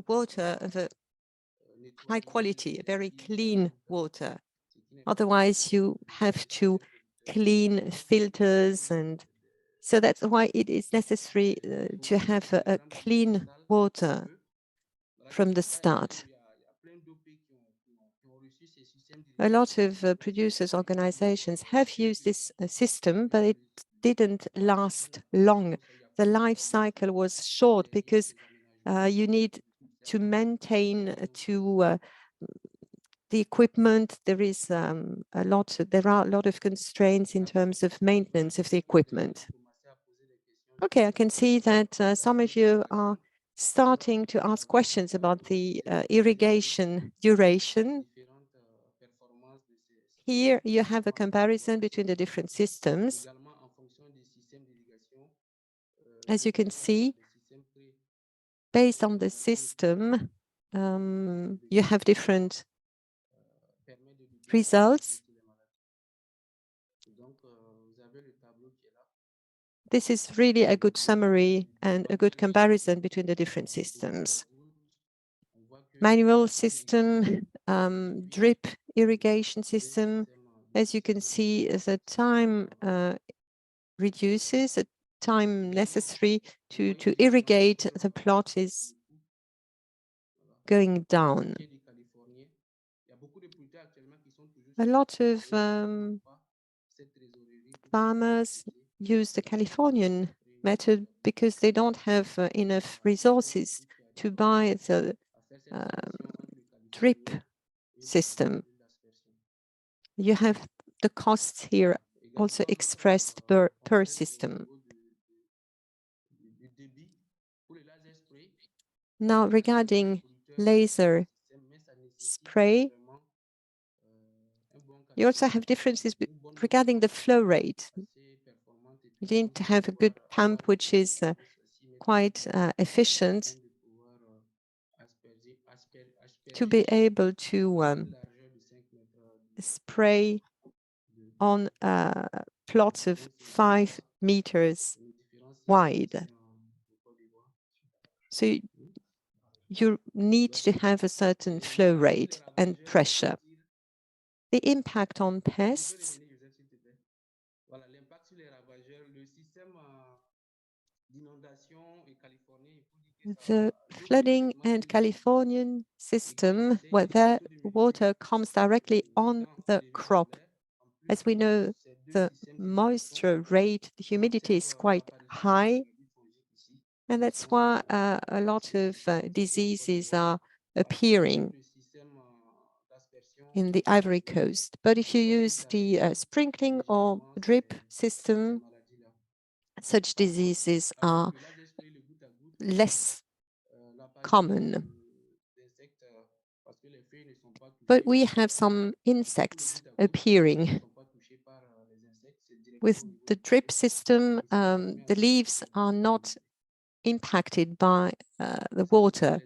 water of a high quality, a very clean water. Otherwise, you have to clean filters, and so that's why it is necessary to have a clean water from the start. A lot of producers' organizations have used this system, but it didn't last long. The life cycle was short because you need to maintain the equipment. There are a lot of constraints in terms of maintenance of the equipment. Okay, I can see that some of you are starting to ask questions about the irrigation duration. Here you have a comparison between the different systems. As you can see, based on the system, you have different results. This is really a good summary and a good comparison between the different systems. Manual system, drip irrigation system. As you can see, the time reduces, the time necessary to irrigate the plot is going down. A lot of farmers use the Californian method because they don't have enough resources to buy the drip system. You have the costs here also expressed per system. Now, regarding laser spray, you also have differences regarding the flow rate. You need to have a good pump, which is quite efficient to be able to spray on plots of 5 meters wide. So you need to have a certain flow rate and pressure. The impact on pests. The flooding and Californian system, where the water comes directly on the crop. As we know, the moisture rate, the humidity is quite high, and that's why a lot of diseases are appearing in the Ivory Coast. But if you use the sprinkling or drip system, such diseases are less common. But we have some insects appearing. With the drip system, the leaves are not impacted by the water.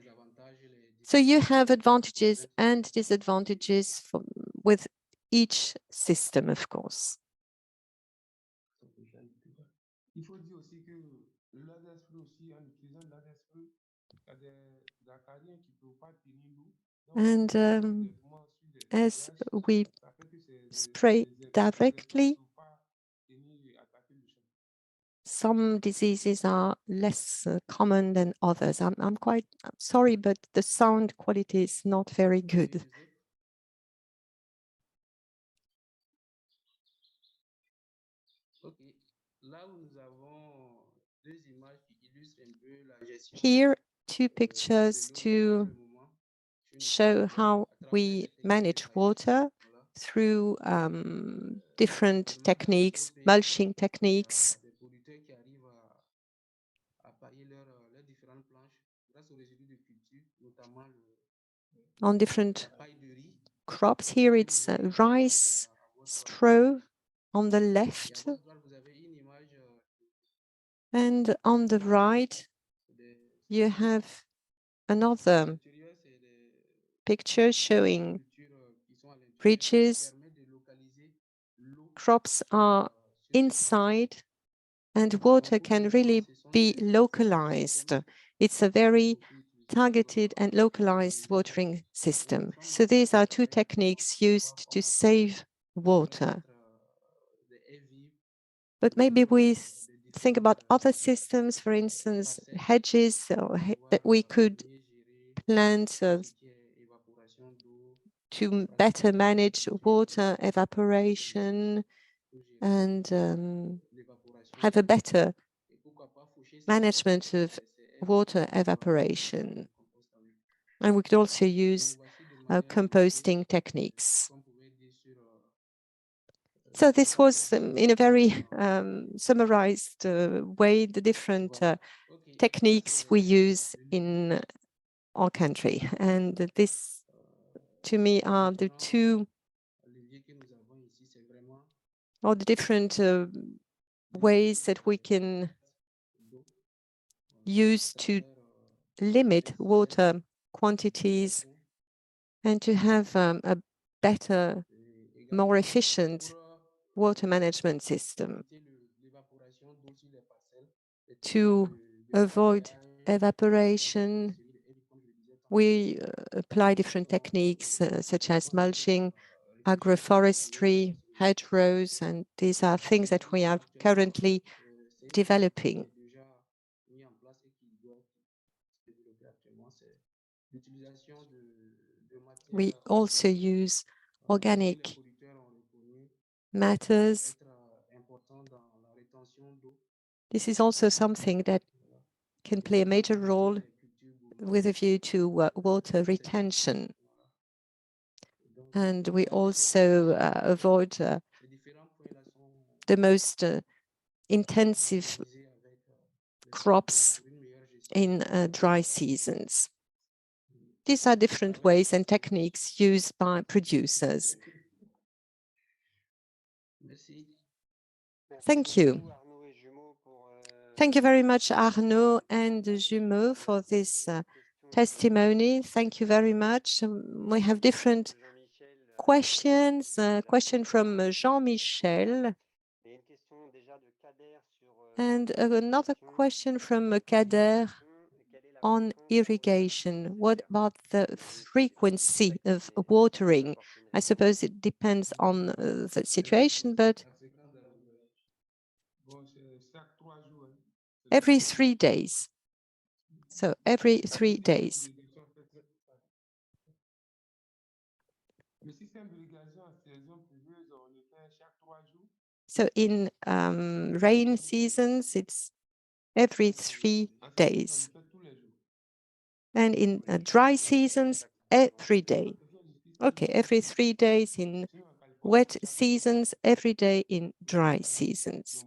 So you have advantages and disadvantages with each system, of course. And as we spray directly, some diseases are less common than others. I'm quite sorry, but the sound quality is not very good. Here, 2 pictures to show how we manage water through different techniques, mulching techniques, on different crops. Here it's rice, straw on the left, and on the right you have another picture showing ridges. Crops are inside and water can really be localized. It's a very targeted and localized watering system. So these are two techniques used to save water. But maybe we think about other systems, for instance, hedges that we could plant to better manage water evaporation and have a better management of water evaporation. And we could also use composting techniques. So this was, in a very summarized way, the different techniques we use in our country. And this, to me, are the two, or the different ways that we can use to limit water quantities and to have a better, more efficient water management system. To avoid evaporation, we apply different techniques such as mulching, agroforestry, hedgerows, and these are things that we are currently developing. We also use organic matters. This is also something that can play a major role with a view to water retention. And we also avoid the most intensive crops in dry seasons. These are different ways and techniques used by producers. Thank you. Thank you very much, Arnaud and Jumeau, for this testimony. Thank you very much. We have different questions. A question from Jean-Michel. And another question from Kader on irrigation. What about the frequency of watering? I suppose it depends on the situation, but every 3 days. So every 3 days. So in rain seasons, it's every 3 days. And in dry seasons, every day. Okay, every 3 days in wet seasons, every day in dry seasons.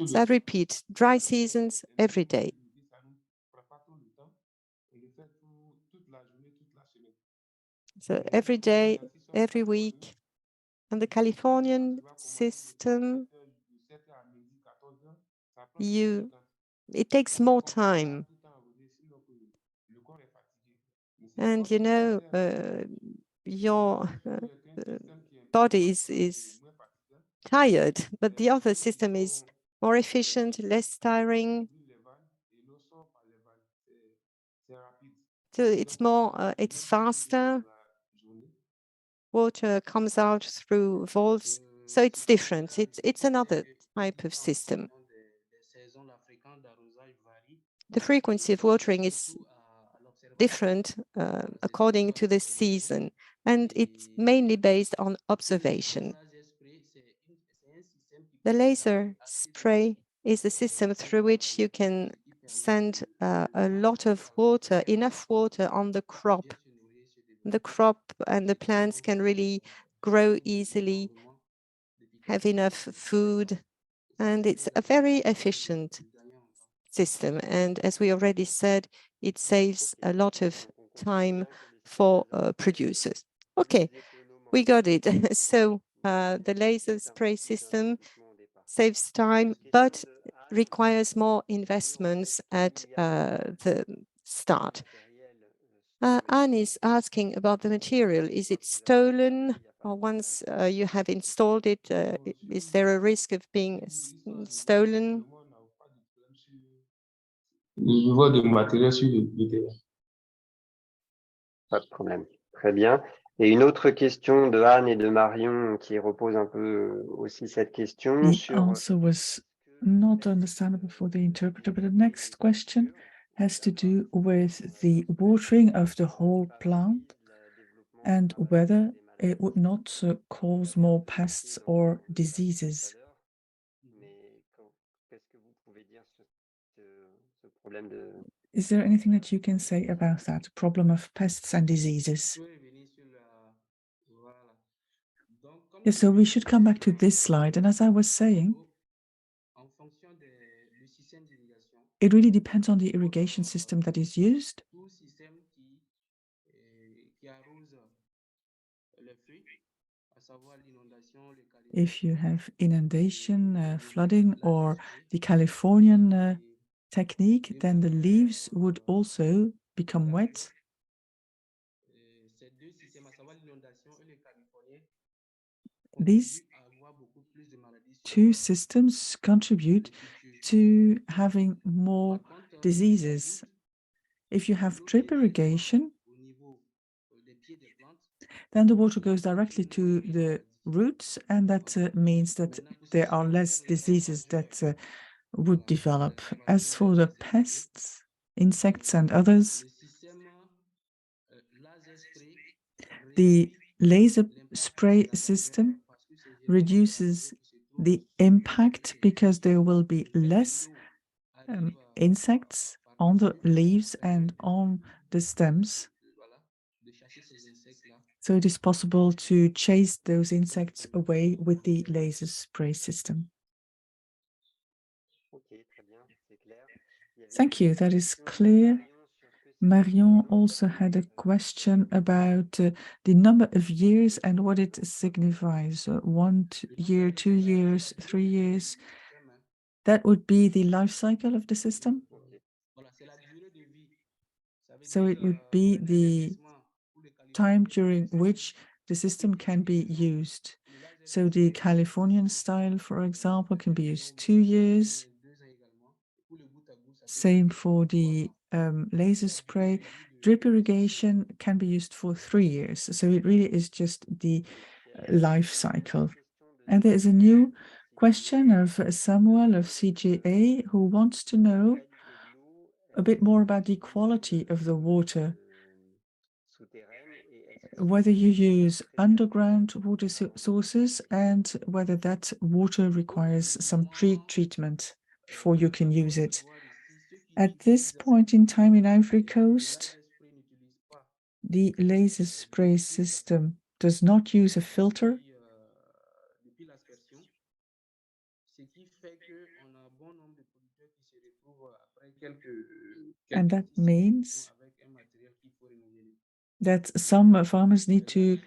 So I repeat, dry seasons, every day. So every day, every week. And the Californian system, it takes more time. And you know, your body is tired, but the other system is more efficient, less tiring. So it's more, it's faster. Water comes out through valves, so it's different. It's another type of system. The frequency of watering is different according to the season, and it's mainly based on observation. The laser spray is a system through which you can send a lot of water, enough water on the crop. The crop and the plants can really grow easily have enough food, and it's a very efficient system. And as we already said, it saves a lot of time for producers. Okay, we got it. So the laser spray system saves time, but requires more investments at the start. Anne is asking about the material. Is it stolen? Or once you have installed it, is there a risk of being stolen? Je vois du matériel sur le terrain. Pas de problème. Très bien. Et une autre question de Anne et de Marion qui repose un peu aussi cette question The sur... answer was not understandable for the interpreter, but the next question has to do with the watering of the whole plant and whether it would not cause more pests or diseases. Is there anything that you can say about that problem of pests and diseases? Yes, so we should come back to this slide. And as I was saying, it really depends on the irrigation system that is used. If you have inundation, flooding, or the Californian technique, then the leaves would also become wet. These two systems contribute to having more diseases. If you have drip irrigation, then the water goes directly to the roots, and that means that there are less diseases that would develop. As for the pests, insects, and others, the laser spray system reduces the impact because there will be less insects on the leaves and on the stems. So it is possible to chase those insects away with the laser spray system. Thank you, that is clear. Marion also had a question about the number of years and what it signifies. 1 year, 2 years, 3 years. That would be the life cycle of the system. So it would be the time during which the system can be used. So the Californian style, for example, can be used 2 years. Same for the laser spray. Drip irrigation can be used for 3 years. So it really is just the life cycle. And there is a new question of Samuel of CGA who wants to know a bit more about the quality of the water, whether you use underground water sources and whether that water requires some pre-treatment before you can use it. At this point in time in Ivory Coast, the laser spray system does not use a filter. And that means that some farmers need to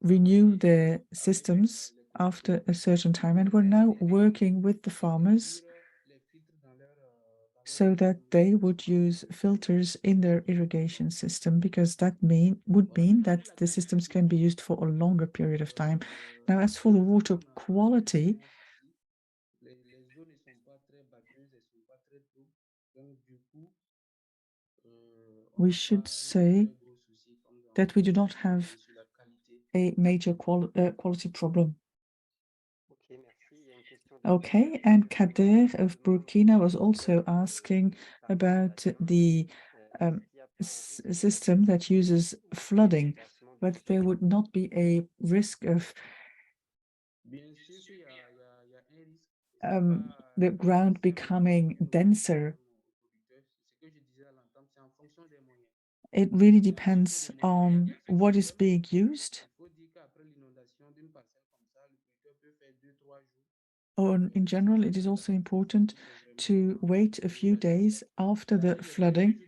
renew their systems after a certain time. And we're now working with the farmers so that they would use filters in their irrigation system, because that would mean that the systems can be used for a longer period of time. Now, as for the water quality, we should say that we do not have a major quality problem. Okay, and Kader of Burkina was also asking about the system that uses flooding, but there would not be a risk of the ground becoming denser. It really depends on what is being used. in general, it is also important to wait a few days after the flooding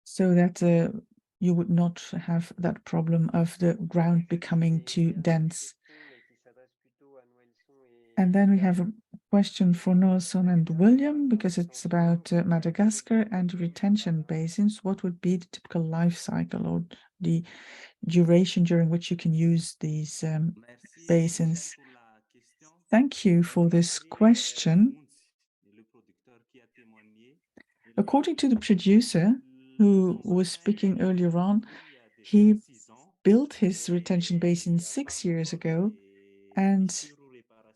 so that you would not have that problem of the ground becoming too dense. And then we have a question for Nelson and William, because it's about Madagascar and retention basins. What would be the typical life cycle or the duration during which you can use these basins? Thank you for this question. According to the producer who was speaking earlier on, he built his retention basin 6 years ago, and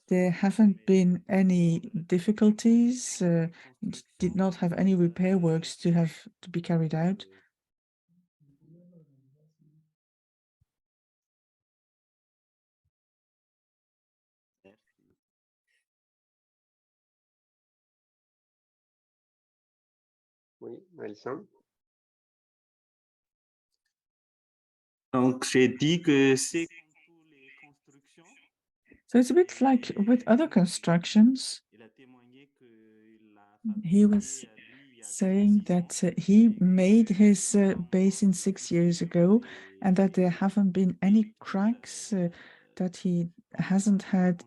there haven't been any difficulties, did not have any repair works to be carried out. Oui, Nelson. Donc, j'ai dit que c'est comme tous les constructions. So it's a bit like with other constructions. Il a témoigné qu'il a He was saying that he made his basin 6 years ago and that there haven't been any cracks, that he hasn't had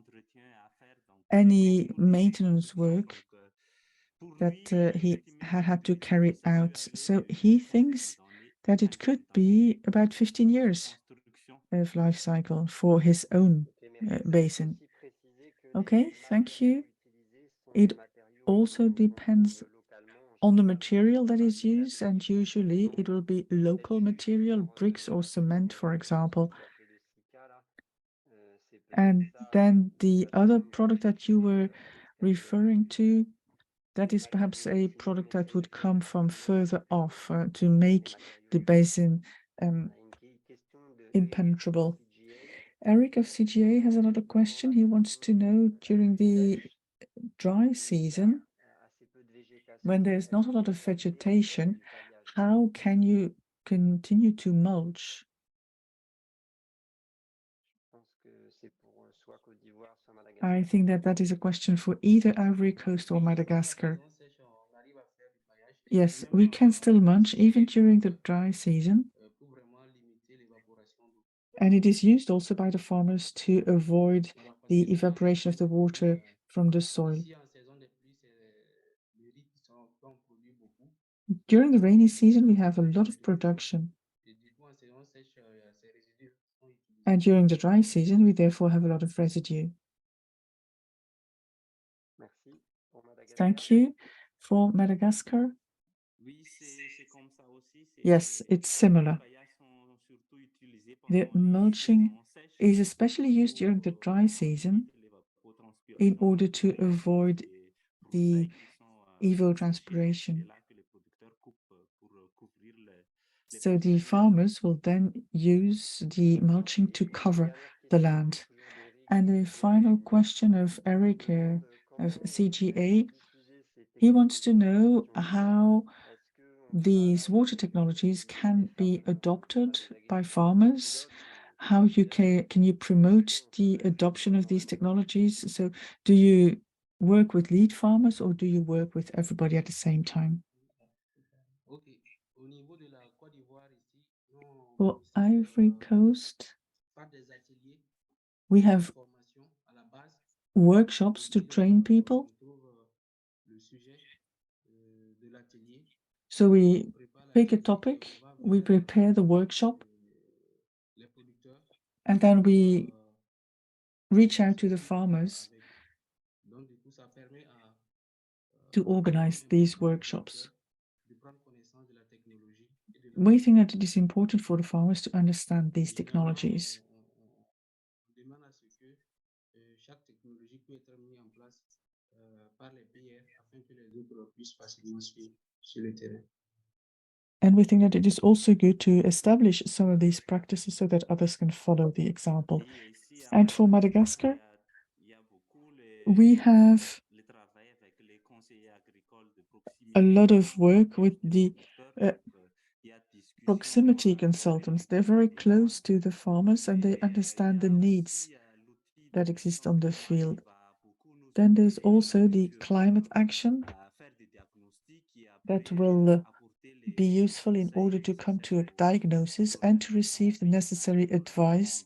any maintenance work that he had to carry out. So he thinks that it could be about 15 years of life cycle for his own basin. Okay, thank you. It also depends on the material that is used, and usually it will be local material, bricks or cement, for example. And then the other product that you were referring to, that is perhaps a product that would come from further off to make the basin impenetrable. Eric of CGA has another question. He wants to know, during the dry season, when there's not a lot of vegetation, how can you continue to mulch? I think that is a question for either Ivory Coast or Madagascar. Yes, we can still mulch even during the dry season. And it is used also by the farmers to avoid the evaporation of the water from the soil. During the rainy season, we have a lot of production. And during the dry season, we therefore have a lot of residue. Thank you. For Madagascar? Yes, it's similar. The mulching is especially used during the dry season in order to avoid the evapotranspiration. So the farmers will then use the mulching to cover the land. And the final question of Eric of CGA, he wants to know how these water technologies can be adopted by farmers. How can you promote the adoption of these technologies? So do you work with lead farmers or do you work with everybody at the same time? For Ivory Coast, we have workshops to train people. So we pick a topic, we prepare the workshop, and then we reach out to the farmers to organize these workshops. We think that it is important for the farmers to understand these technologies. And we think that it is also good to establish some of these practices so that others can follow the example. And for Madagascar, we have a lot of work with the proximity consultants. They're very close to the farmers and they understand the needs that exist on the field. Then there's also the climate action that will be useful in order to come to a diagnosis and to receive the necessary advice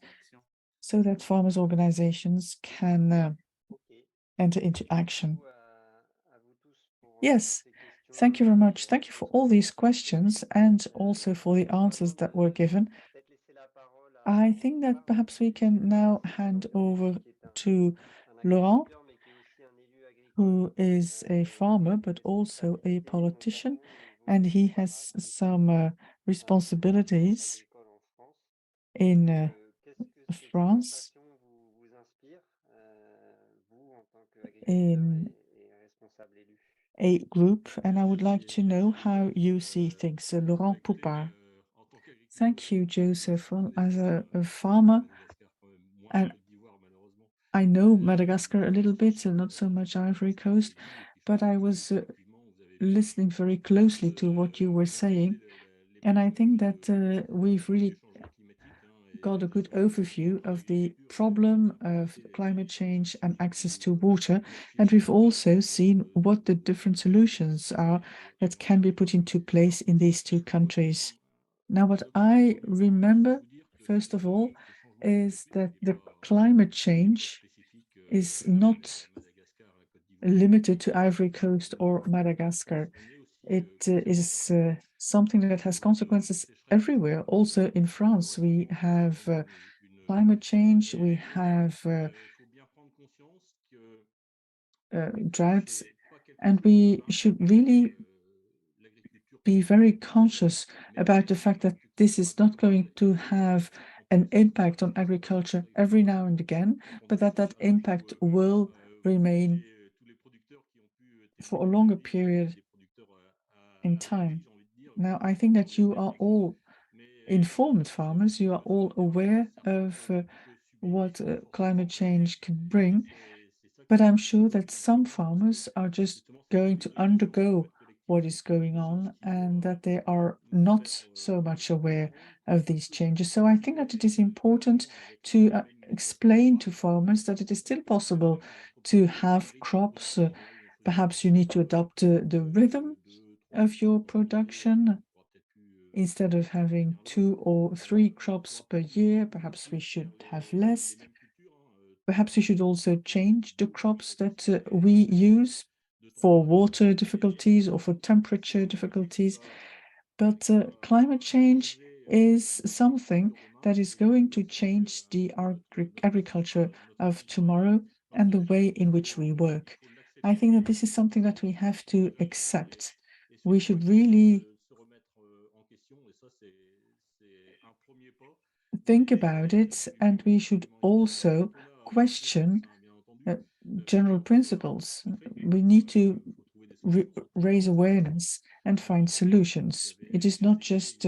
so that farmers' organizations can enter into action. Yes, thank you very much. Thank you for all these questions and also for the answers that were given. I think that perhaps we can now hand over to Laurent, who is a farmer but also a politician, and he has some responsibilities in France in a group, and I would like to know how you see things. So Laurent Poupard. Thank you, Joseph. Well, as a farmer, and I know Madagascar a little bit, and not so much Ivory Coast, but I was listening very closely to what you were saying, and I think that we've really got a good overview of the problem of climate change and access to water. And we've also seen what the different solutions are that can be put into place in these two countries. Now, what I remember, first of all, is that the climate change is not limited to Ivory Coast or Madagascar. It is something that has consequences everywhere. Also in France, we have climate change, we have droughts, and we should really be very conscious about the fact that this is not going to have an impact on agriculture every now and again, but that impact will remain for a longer period in time. Now, I think that you are all informed farmers, you are all aware of what climate change can bring, but I'm sure that some farmers are just going to undergo what is going on and that they are not so much aware of these changes. So I think that it is important to explain to farmers that it is still possible to have crops. Perhaps you need to adopt the rhythm of your production. Instead of having 2 or 3 crops per year, perhaps we should have less. Perhaps we should also change the crops that we use for water difficulties or for temperature difficulties. But climate change is something that is going to change the agriculture of tomorrow and the way in which we work. I think that this is something that we have to accept. We should really think about it, and we should also question general principles. We need to raise awareness and find solutions. It is not just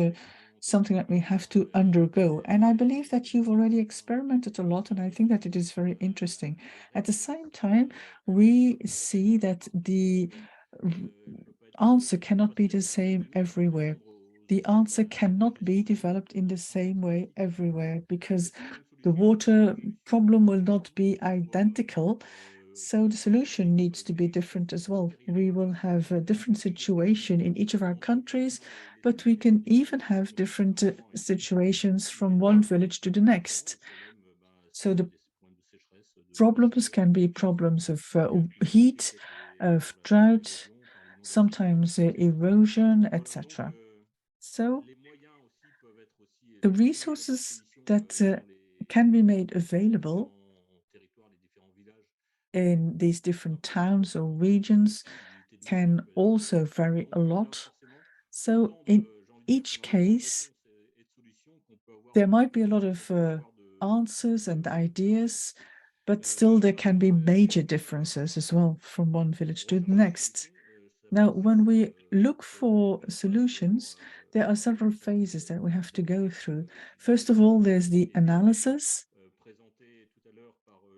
something that we have to undergo. And I believe that you've already experimented a lot, and I think that it is very interesting. At the same time, we see that the answer cannot be the same everywhere. The answer cannot be developed in the same way everywhere because the water problem will not be identical. So the solution needs to be different as well. We will have a different situation in each of our countries, but we can even have different situations from one village to the next. So the problems can be problems of heat, of drought, sometimes erosion, etc. So the resources that can be made available in these different towns or regions can also vary a lot. So in each case, there might be a lot of answers and ideas, but still there can be major differences as well from one village to the next. Now, when we look for solutions, there are several phases that we have to go through. First of all, there's the analysis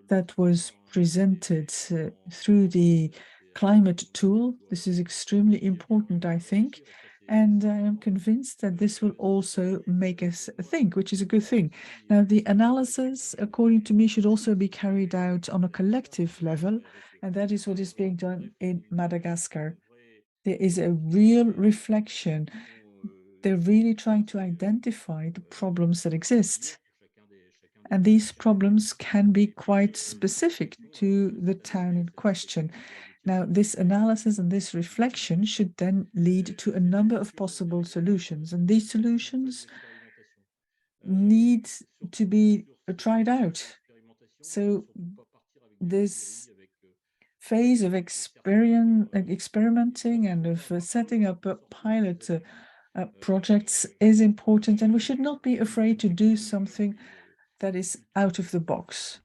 that was presented through the climate tool. This is extremely important, I think. And I am convinced that this will also make us think, which is a good thing. Now, the analysis, according to me, should also be carried out on a collective level, and that is what is being done in Madagascar. There is a real reflection. They're really trying to identify the problems that exist. And these problems can be quite specific to the town in question. Now, this analysis and this reflection should then lead to a number of possible solutions, and these solutions need to be tried out. So this phase of experimenting and of setting up pilot projects is important, and we should not be afraid to do something that is out of the box.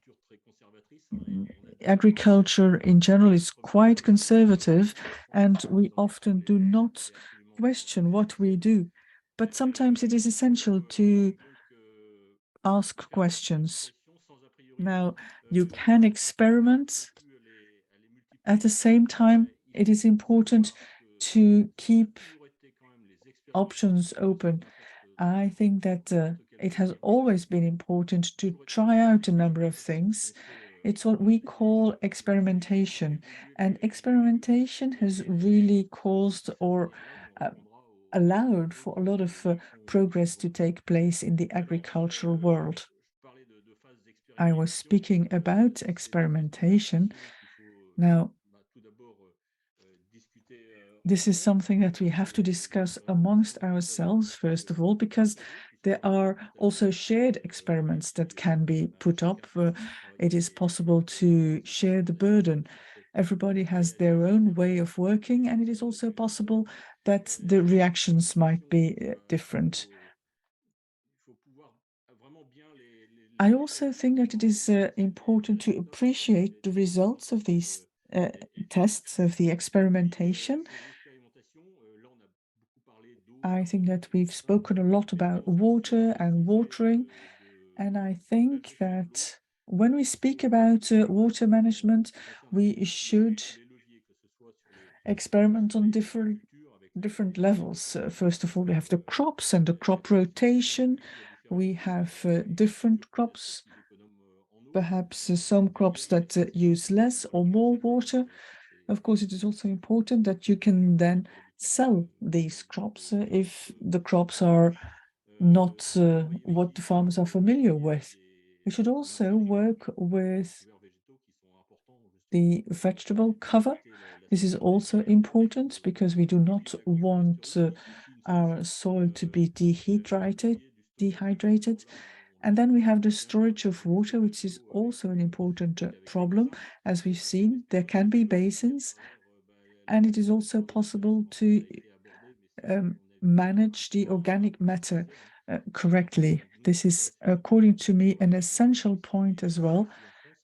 Agriculture in general is quite conservative, and we often do not question what we do. But sometimes it is essential to ask questions. Now, you can experiment. At the same time, it is important to keep options open. I think that it has always been important to try out a number of things. It's what we call experimentation, and experimentation has really caused or allowed for a lot of progress to take place in the agricultural world. I was speaking about experimentation. Now, this is something that we have to discuss amongst ourselves, first of all, because there are also shared experiments that can be put up. It is possible to share the burden. Everybody has their own way of working, and it is also possible that the reactions might be different. I also think that it is important to appreciate the results of these tests, of the experimentation. I think that we've spoken a lot about water and watering, and I think that when we speak about water management, we should experiment on different levels. First of all, we have the crops and the crop rotation. We have different crops, perhaps some crops that use less or more water. Of course, it is also important that you can then sell these crops if the crops are not what the farmers are familiar with. We should also work with the vegetable cover. This is also important because we do not want our soil to be dehydrated. And then we have the storage of water, which is also an important problem. As we've seen, there can be basins, and it is also possible to manage the organic matter correctly. This is, according to me, an essential point as well.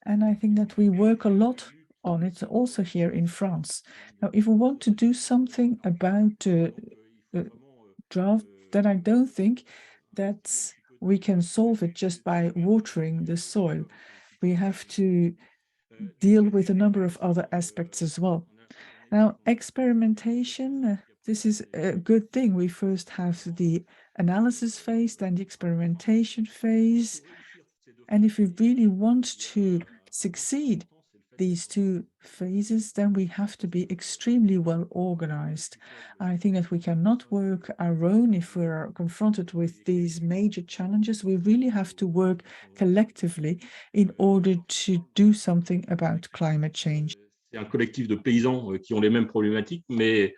And I think that we work a lot on it also here in France. Now, if we want to do something about drought, then I don't think that we can solve it just by watering the soil. We have to deal with a number of other aspects as well. Now, experimentation, this is a good thing. We first have the analysis phase, then the experimentation phase. And if we really want to succeed these two phases, then we have to be extremely well organized. I think that we cannot work our own if we are confronted with these major challenges. We really have to work collectively in order to do something about climate change. C'est un collectif de paysans qui ont les mêmes problématiques, mais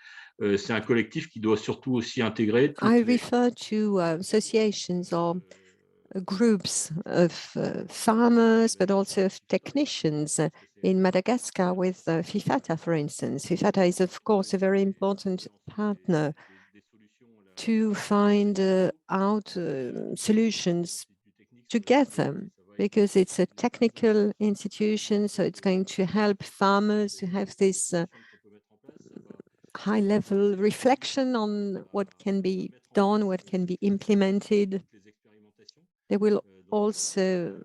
c'est un collectif qui doit surtout aussi intégrer. I refer to associations or groups of farmers, but also of technicians in Madagascar with FIFATA, for instance. FIFATA is, of course, a very important partner to find out solutions together, because it's a technical institution, so it's going to help farmers to have this high-level reflection on what can be done, what can be implemented. They will also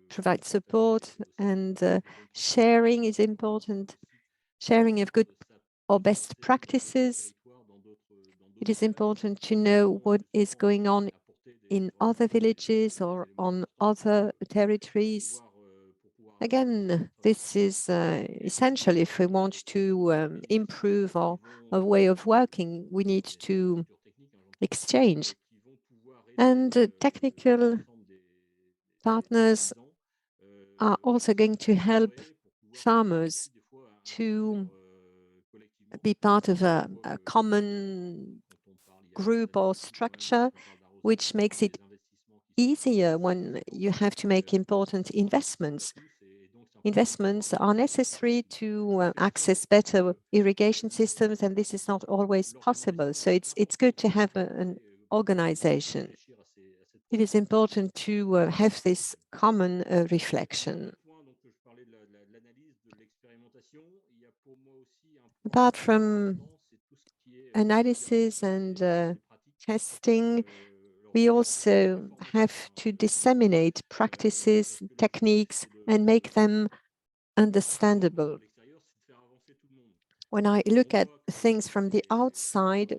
provide support, and sharing is important, sharing of good or best practices. It is important to know what is going on in other villages or on other territories. Again, this is essential if we want to improve our way of working. We need to exchange. And technical partners are also going to help farmers to be part of a common group or structure, which makes it easier when you have to make important investments. Investments are necessary to access better irrigation systems, and this is not always possible. So it's good to have an organization. It is important to have this common reflection. Apart from analysis and testing, we also have to disseminate practices, techniques, and make them understandable. When I look at things from the outside,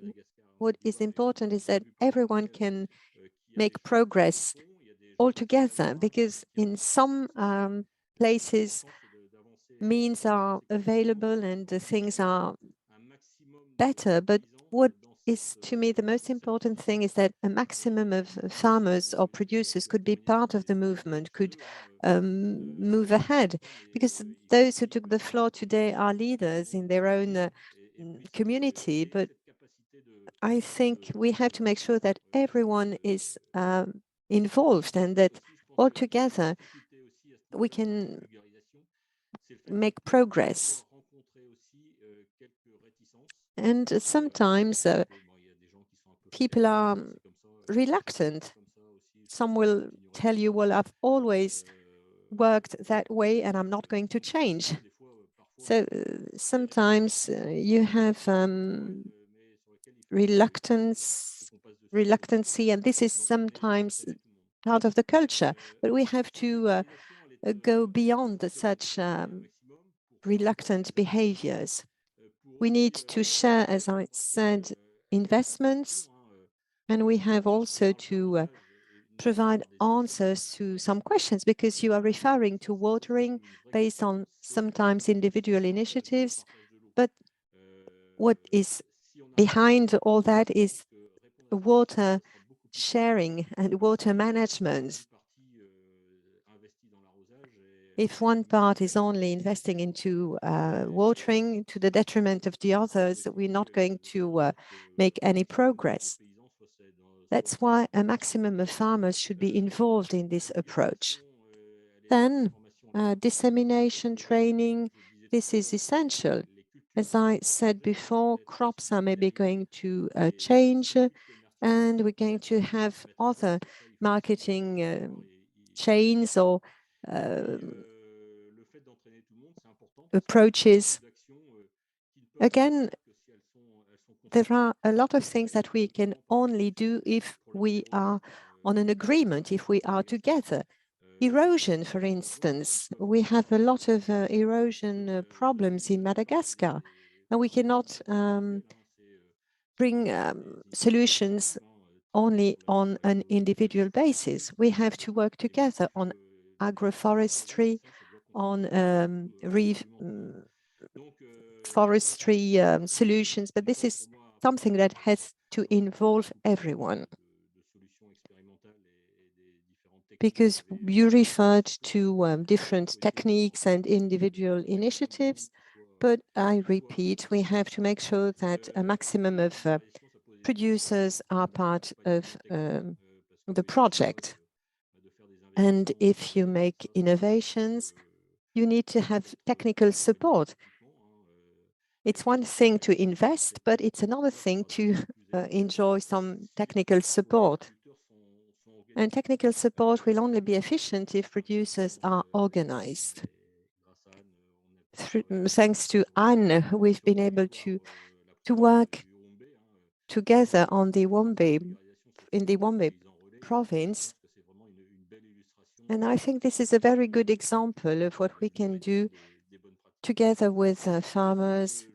what is important is that everyone can make progress all together, because in some places, means are available and things are better. But what is, to me, the most important thing is that a maximum of farmers or producers could be part of the movement, could move ahead. Because those who took the floor today are leaders in their own community. But I think we have to make sure that everyone is involved and that all together we can make progress. And sometimes people are reluctant. Some will tell you, well, I've always worked that way and I'm not going to change. So sometimes you have reluctancy, and this is sometimes part of the culture. But we have to go beyond such reluctant behaviors. We need to share, as I said, investments, and we have also to provide answers to some questions, because you are referring to watering based on sometimes individual initiatives, but what is behind all that is water sharing and water management. If one part is only investing into watering to the detriment of the others, we're not going to make any progress. That's why a maximum of farmers should be involved in this approach. Then dissemination training, this is essential. As I said before, crops are maybe going to change, and we're going to have other marketing chains or approaches. Again, there are a lot of things that we can only do if we are on an agreement, if we are together. Erosion, for instance, we have a lot of erosion problems in Madagascar, and we cannot bring solutions only on an individual basis. We have to work together on agroforestry, on forestry solutions, but this is something that has to involve everyone. Because you referred to different techniques and individual initiatives, but I repeat, we have to make sure that a maximum of producers are part of the project. And if you make innovations, you need to have technical support. It's one thing to invest, but it's another thing to enjoy some technical support. And technical support will only be efficient if producers are organized. Thanks to Anne, we've been able to work together on the in the Wombe province. And I think this is a very good example of what we can do together with farmers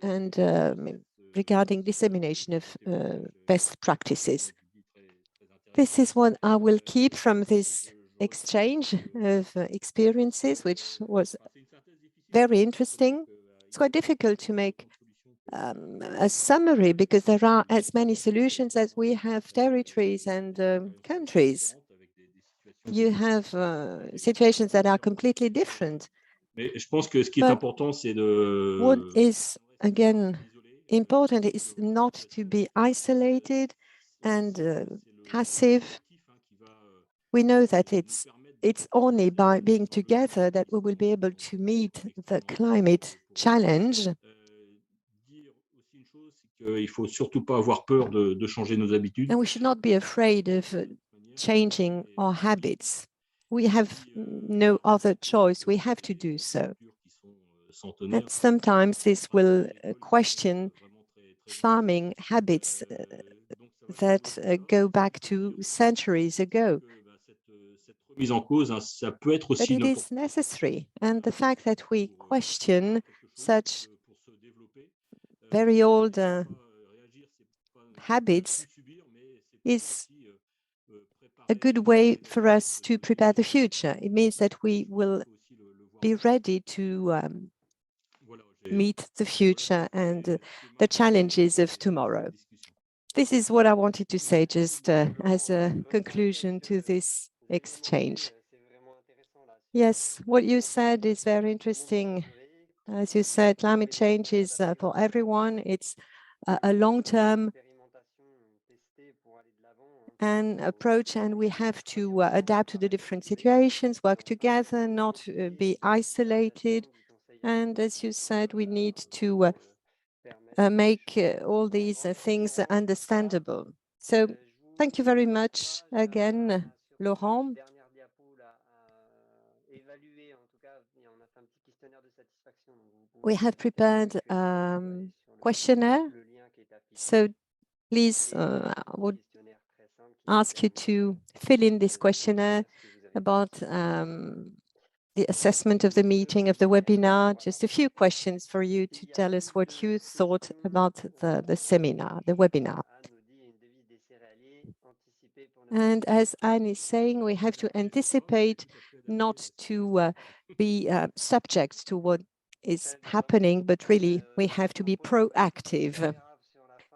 and regarding dissemination of best practices. This is what I will keep from this exchange of experiences, which was very interesting. It's quite difficult to make a summary because there are as many solutions as we have territories and countries. You have situations that are completely different. Mais je pense que ce qui est important, c'est de... What is, again, important is not to be isolated and passive. We know that it's only by being together that we will be able to meet the climate challenge. Il faut surtout pas avoir peur de changer nos habitudes. And we should not be afraid of changing our habits. We have no other choice. We have to do so. And sometimes this will question farming habits that go back to centuries ago. But it is necessary. And the fact that we question such very old habits is a good way for us to prepare the future. It means that we will be ready to meet the future and the challenges of tomorrow. This is what I wanted to say just as a conclusion to this exchange. Yes, what you said is very interesting. As you said, climate change is for everyone. It's a long-term approach, and we have to adapt to the different situations, work together, not be isolated. And as you said, we need to make all these things understandable. So thank you very much again, Laurent. We have prepared a questionnaire, so please, I would ask you to fill in this questionnaire about the assessment of the meeting, of the webinar. Just a few questions for you to tell us what you thought about the seminar, the webinar. And as Anne is saying, we have to anticipate, not to be subject to what is happening, but really we have to be proactive.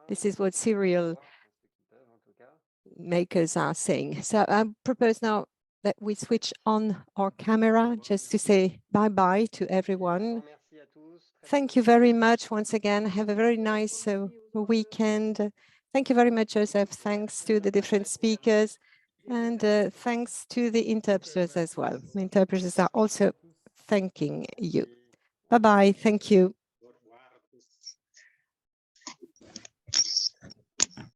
This is what serial makers are saying. So I propose now that we switch on our camera just to say bye-bye to everyone. Thank you very much once again. Have a very nice weekend. Thank you very much, Joseph. Thanks to the different speakers, and thanks to the interpreters as well. The interpreters are also thanking you. Bye-bye. Thank you.